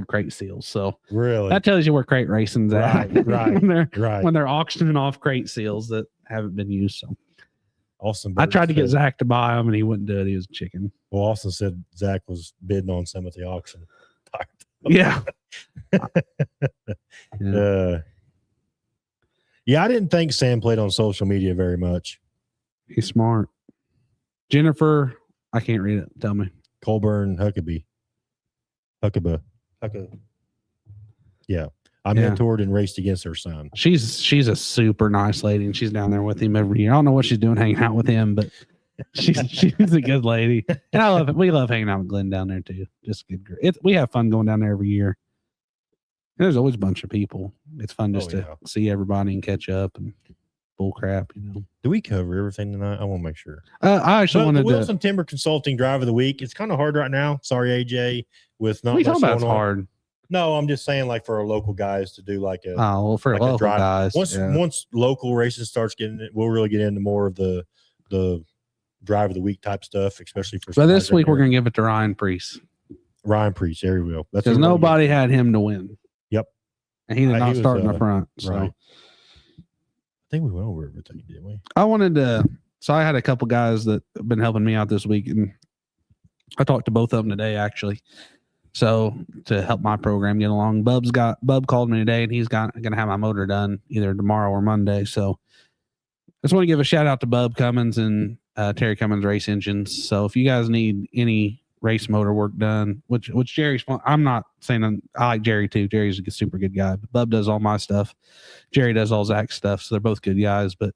Speaker 2: crate seals. So
Speaker 1: really,
Speaker 2: that tells you where crate racing's at.
Speaker 1: Right.
Speaker 2: When they're auctioning off crate seals that haven't been used. So
Speaker 1: Austin,
Speaker 2: I tried to get Zach to buy them and he wouldn't do it. He was a chicken.
Speaker 1: Well, Austin said Zach was bidding on some at the auction.
Speaker 2: Yeah.
Speaker 1: Yeah, I didn't think Sam played on social media very much.
Speaker 2: He's smart. Jennifer, I can't read it. Tell me.
Speaker 1: Colburn Huckabee. Yeah. I mentored and raced against her son.
Speaker 2: She's a super nice lady and she's down there with him every year. I don't know what she's doing hanging out with him, but she's a good lady. And I love it. We love hanging out with Glenn down there too. Just good. We have fun going down there every year. And there's always a bunch of people. It's fun just to see everybody and catch up and bull crap, you know.
Speaker 1: Do we cover everything tonight? I want to make sure.
Speaker 2: I actually wanted
Speaker 1: the Wilson Timber Consulting Drive of the Week. It's kind of hard right now. Sorry, AJ. With not much going on.
Speaker 2: Hard.
Speaker 1: No, I'm just saying, like for our local guys to do like a
Speaker 2: for local
Speaker 1: drive.
Speaker 2: Guys.
Speaker 1: Once local racing starts getting it, we'll really get into more of the drive of the week type stuff, especially for.
Speaker 2: But this week we're gonna give it to Ryan Priest.
Speaker 1: Ryan Priest, there we go.
Speaker 2: Because nobody had him to win.
Speaker 1: Yep.
Speaker 2: And he did not start in the front. So.
Speaker 1: Right. I think we went over everything, didn't we?
Speaker 2: I wanted to So I had a couple guys that have been helping me out this week, and I talked to both of them today, actually. So to help my program get along, Bub called me today, and he's going to have my motor done either tomorrow or Monday. So I just want to give a shout out to Bub Cummins and Terry Cummins Race Engines. So if you guys need any race motor work done, which Jerry's, I'm not saying I like Jerry too. Jerry's a super good guy, but Bub does all my stuff. Jerry does all Zach's stuff. So they're both good guys, but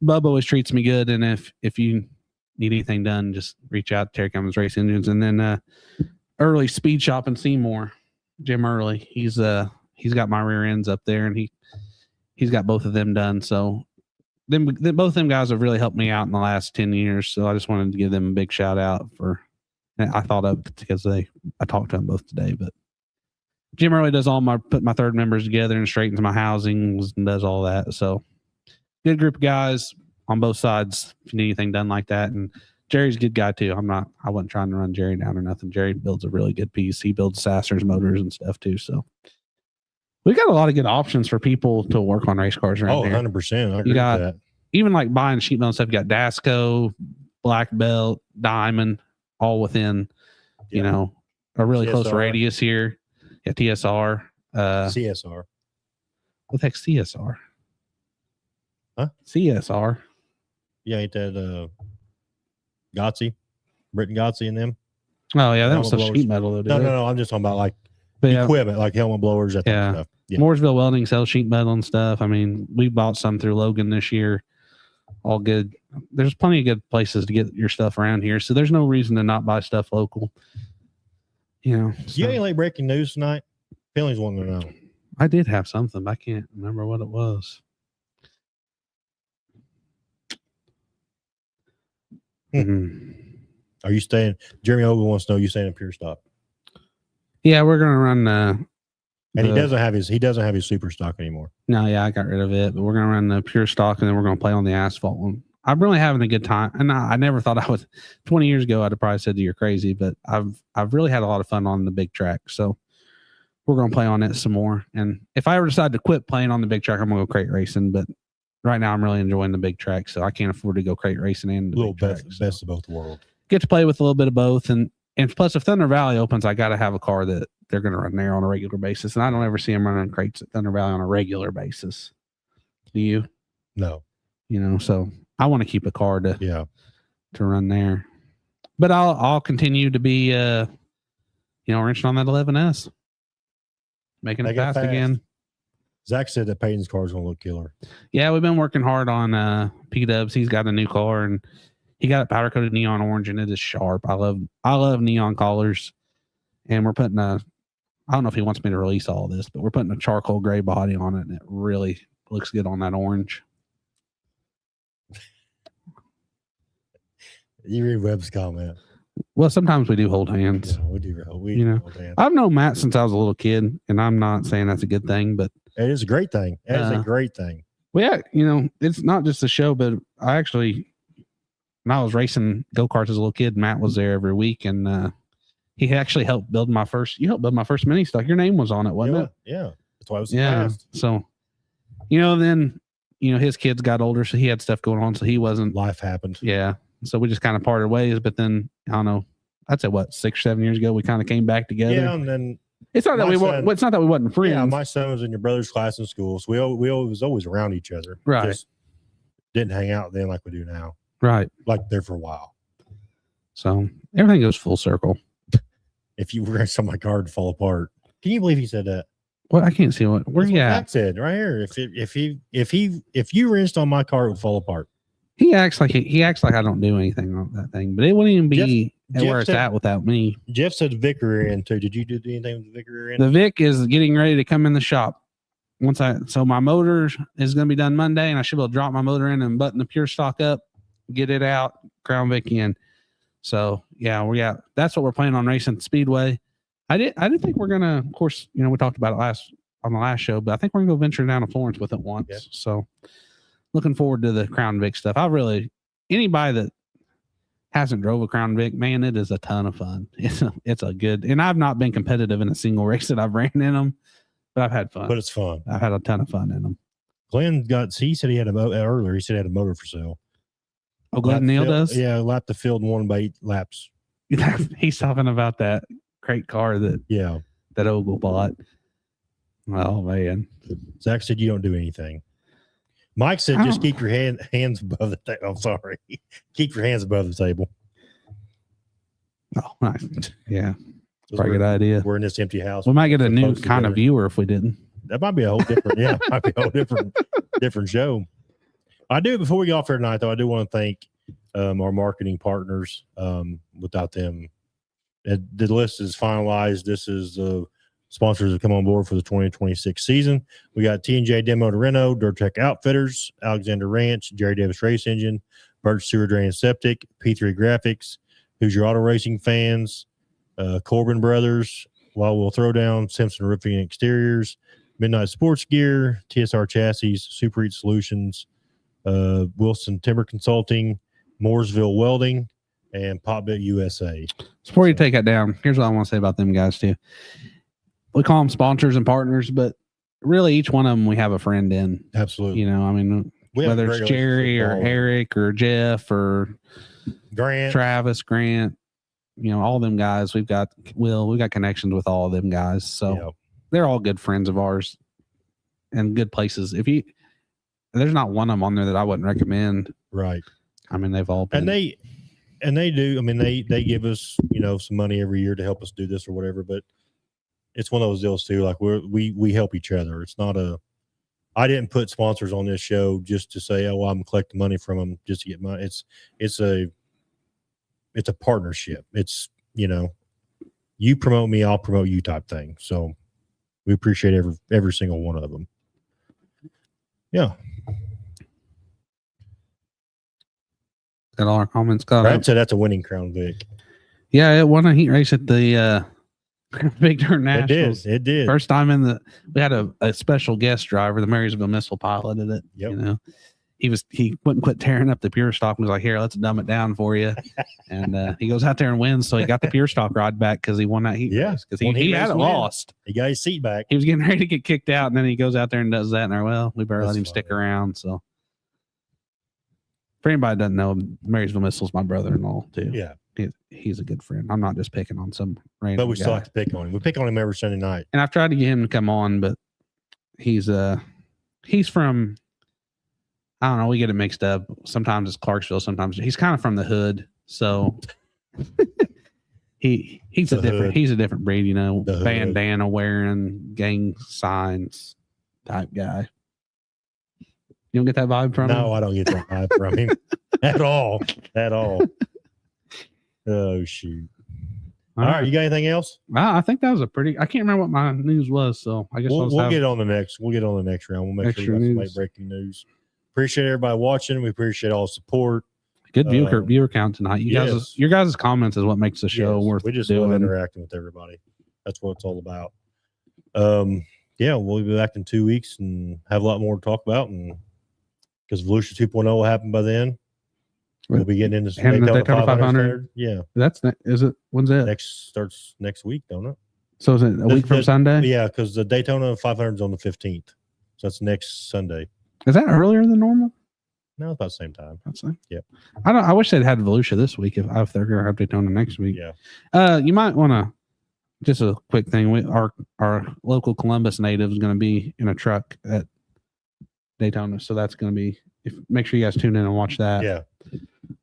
Speaker 2: Bub always treats me good. And if you need anything done, just reach out to Terry Cummins Race Engines. And then Early Speed Shop in Seymour, Jim Early, he's got my rear ends up there, and he's got both of them done. So both them guys have really helped me out in the last 10 years. So I just wanted to give them a big shout out I thought of because I talked to them both today, but Jim Early does put my third members together and straightens my housings and does all that. So good group of guys on both sides if you need anything done like that. And Jerry's a good guy too. I wasn't trying to run Jerry down or nothing. Jerry builds a really good piece. He builds Sassers motors and stuff too. So we got a lot of good options for people to work on race cars around here.
Speaker 1: 100%. I agree
Speaker 2: You got
Speaker 1: with that.
Speaker 2: even like buying sheet metal stuff. You got Dasco, Black Belt, Diamond, all within, a really
Speaker 1: CSR.
Speaker 2: close radius here. Yeah, TSR.
Speaker 1: CSR.
Speaker 2: What the heck's CSR?
Speaker 1: Huh?
Speaker 2: CSR.
Speaker 1: Yeah, ain't that Gotsey, Britton Gotsey and them?
Speaker 2: Oh yeah, that was
Speaker 1: Helmet
Speaker 2: some
Speaker 1: blowers.
Speaker 2: sheet metal though.
Speaker 1: No. I'm just talking about like
Speaker 2: But yeah,
Speaker 1: equipment, like helmet blowers, that type
Speaker 2: Yeah.
Speaker 1: of stuff. Yeah.
Speaker 2: Mooresville Welding sells sheet metal and stuff. I mean, we bought some through Logan this year. All good. There's plenty of good places to get your stuff around here, so there's no reason to not buy stuff local.
Speaker 1: You have any late breaking news tonight? Feelings wanting to know.
Speaker 2: I did have something, but I can't remember what it was.
Speaker 1: Are you staying? Jeremy Ogle wants to know, you staying in Pure Stock?
Speaker 2: Yeah, we're gonna run.
Speaker 1: And he doesn't have his super stock anymore.
Speaker 2: No, yeah, I got rid of it, but we're gonna run the Pure Stock, and then we're gonna play on the asphalt one. I'm really having a good time, and I never thought I would. 20 years ago, I'd have probably said you're crazy, but I've really had a lot of fun on the big track. So we're gonna play on it some more. And if I ever decide to quit playing on the big track, I'm gonna go crate racing. But right now, I'm really enjoying the big track, so I can't afford to go crate racing and the
Speaker 1: Little
Speaker 2: big track,
Speaker 1: best of both worlds.
Speaker 2: Get to play with a little bit of both, and plus, if Thunder Valley opens, I got to have a car that they're going to run there on a regular basis, and I don't ever see them running crates at Thunder Valley on a regular basis. Do you?
Speaker 1: No.
Speaker 2: So I want to keep a car to run there, but I'll continue to be wrenching on that 11S, making it fast again.
Speaker 1: Zach said that Peyton's car is going to look killer.
Speaker 2: Yeah, we've been working hard on P-Dubs. He's got a new car, and he got it powder coated neon orange, and it is sharp. I love neon colors, and we're putting I don't know if he wants me to release all this, but we're putting a charcoal gray body on it, and it really looks good on that orange.
Speaker 1: You read Webb's comment.
Speaker 2: Well, sometimes we do hold hands.
Speaker 1: Yeah, we do. We hold hands.
Speaker 2: I've known Matt since I was a little kid, and I'm not saying that's a good thing, but
Speaker 1: it is a great thing. It is a great thing.
Speaker 2: Well, yeah, it's not just a show, but I actually, when I was racing go-karts as a little kid, Matt was there every week, and he actually helped build my first mini stock. Your name was on it, wasn't it?
Speaker 1: Yeah. That's why I was surprised.
Speaker 2: So, then, his kids got older, so he had stuff going on, so he wasn't.
Speaker 1: Life happened.
Speaker 2: Yeah. So we just kind of parted ways, but then, I don't know, I'd say 6 or 7 years ago, we kind of came back together.
Speaker 1: Yeah, and then
Speaker 2: it's not that it's not that we wasn't friends.
Speaker 1: Yeah, my son was in your brother's class in school, so we was always around each other.
Speaker 2: Right.
Speaker 1: Just didn't hang out then like we do now.
Speaker 2: Right.
Speaker 1: Like there for a while.
Speaker 2: So everything goes full circle.
Speaker 1: If you were on my car to fall apart. Can you believe he said that?
Speaker 2: Well, I can't see where you at.
Speaker 1: Zach said right here. If you rinsed on my car, it would fall apart.
Speaker 2: He acts like I don't do anything on that thing, but it wouldn't even be where it's at without me.
Speaker 1: Jeff said the Vic rear end too. Did you do anything with the Vic rear end?
Speaker 2: The Vic is getting ready to come in the shop. So my motor is going to be done Monday, and I should be able to drop my motor in and button the Pure Stock up, get it out, Crown Vic in. So yeah, that's what we're planning on racing at the Speedway. I didn't think we're gonna, of course, we talked about it on the last show, but I think we're gonna go venture down to Florence with it once. Yeah. So looking forward to the Crown Vic stuff. Anybody that hasn't drove a Crown Vic, man, it is a ton of fun. It's a good, and I've not been competitive in a single race that I've ran in them, but I've had fun.
Speaker 1: But it's fun.
Speaker 2: I've had a ton of fun in them.
Speaker 1: Glenn he said he had a motor. He said he had a motor for sale.
Speaker 2: Oh, Glenn Neal does?
Speaker 1: Yeah, lap the field and won by 8 laps.
Speaker 2: He's talking about that great car that Ogle bought. Oh, man.
Speaker 1: Zach said you don't do anything. Mike said just keep your hands above the table. I'm sorry. Keep your hands above the table.
Speaker 2: Oh, nice. Yeah. Probably a good idea.
Speaker 1: We're in this empty house.
Speaker 2: We might get a new kind of viewer if we didn't.
Speaker 1: That might be a whole different, might be a whole different show. I do, before we get off here tonight, though, I do want to thank our marketing partners. Without them, the list is finalized. This is the sponsors that come on board for the 2026 season. We got T&J Demo to Reno, Dirt Tech Outfitters, Alexander Ranch, Jerry Davis Race Engine, Birch Sewer Drain and Septic, P3 Graphics, Who's Your Auto Racing Fans, Corbin Brothers, Wild Will Throwdown, Simpson Roofing and Exteriors, Midnight Sports Gear, TSR Chassis, Super Eat Solutions, Wilson Timber Consulting, Mooresville Welding, and Popbit USA.
Speaker 2: Before you take that down, here's what I want to say about them guys too. We call them sponsors and partners, but really each one of them we have a friend in.
Speaker 1: Absolutely.
Speaker 2: You know, I mean, whether it's Jerry or Eric or Jeff or
Speaker 1: Grant,
Speaker 2: Travis, Grant, you know, all them guys, we've got connections with all of them guys. So they're all good friends of ours and good places. There's not one of them on there that I wouldn't recommend.
Speaker 1: Right.
Speaker 2: I mean, they've all been.
Speaker 1: And they do. I mean, they give us, some money every year to help us do this or whatever, but it's one of those deals too. Like we help each other. It's not I didn't put sponsors on this show just to say, oh, I'm collecting money from them just to get money. It's a partnership. It's, you promote me, I'll promote you type thing. So we appreciate every single one of them. Yeah.
Speaker 2: Got all our comments got
Speaker 1: Brad said that's a winning Crown Vic.
Speaker 2: Yeah, it won a heat race at the Big Dirt Nationals.
Speaker 1: It did.
Speaker 2: First time we had a special guest driver, the Marysville Missile piloted it.
Speaker 1: Yep.
Speaker 2: He wouldn't quit tearing up the pure stock and was like, here, let's dumb it down for you. And he goes out there and wins. So he got the pure stock ride back because he won that heat race. Because he had it lost.
Speaker 1: He got his seat back.
Speaker 2: He was getting ready to get kicked out, and then he goes out there and does that. And we better let him stick around. So for anybody that doesn't know, Marysville Missile's my brother-in-law too.
Speaker 1: Yeah.
Speaker 2: He's a good friend. I'm not just picking on some random
Speaker 1: But we still have to pick on him. We pick on him every Sunday night.
Speaker 2: And I've tried to get him to come on, but he's from, I don't know, we get it mixed up. Sometimes it's Clarksville, sometimes he's kind of from the hood. So he's a different breed, bandana wearing, gang signs type guy. You don't get that vibe from him?
Speaker 1: No, I don't get that vibe from him at all. At all. Oh shoot! All right, you got anything else?
Speaker 2: I think that was I can't remember what my news was, so I guess
Speaker 1: we'll get on the next. We'll get on the next round. We'll make sure you got some late breaking news. Appreciate everybody watching. We appreciate all the support.
Speaker 2: Good viewer count tonight. Your guys' comments is what makes the show worth.
Speaker 1: We just love interacting with everybody. That's what it's all about. We'll be back in 2 weeks and have a lot more to talk about, and because Volusia 2.0 will happen by then. We'll be getting into
Speaker 2: Daytona 500.
Speaker 1: Yeah.
Speaker 2: Is it? When's that?
Speaker 1: Starts next week, don't it?
Speaker 2: So is it a week from Sunday?
Speaker 1: Yeah, because the Daytona 500 is on the 15th. So that's next Sunday.
Speaker 2: Is that earlier than normal?
Speaker 1: No, it's about the same time.
Speaker 2: That's it.
Speaker 1: Yep.
Speaker 2: I wish they'd had Volusia this week if they're going to have Daytona next week.
Speaker 1: Yeah.
Speaker 2: You might want to, just a quick thing. Our local Columbus native is going to be in a truck at Daytona. So that's going to be, make sure you guys tune in and watch that.
Speaker 1: Yeah.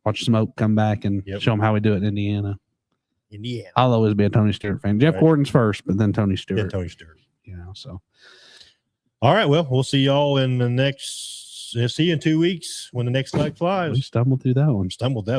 Speaker 2: Watch Smoke come back and show them how we do it in Indiana. I'll always be a Tony Stewart fan. Jeff Gordon's first, but then Tony Stewart.
Speaker 1: Yeah, Tony Stewart.
Speaker 2: So.
Speaker 1: All right. Well, we'll see y'all in the next. See you in 2 weeks when the next flag flies.
Speaker 2: We stumbled through that one.
Speaker 1: Stumbled that.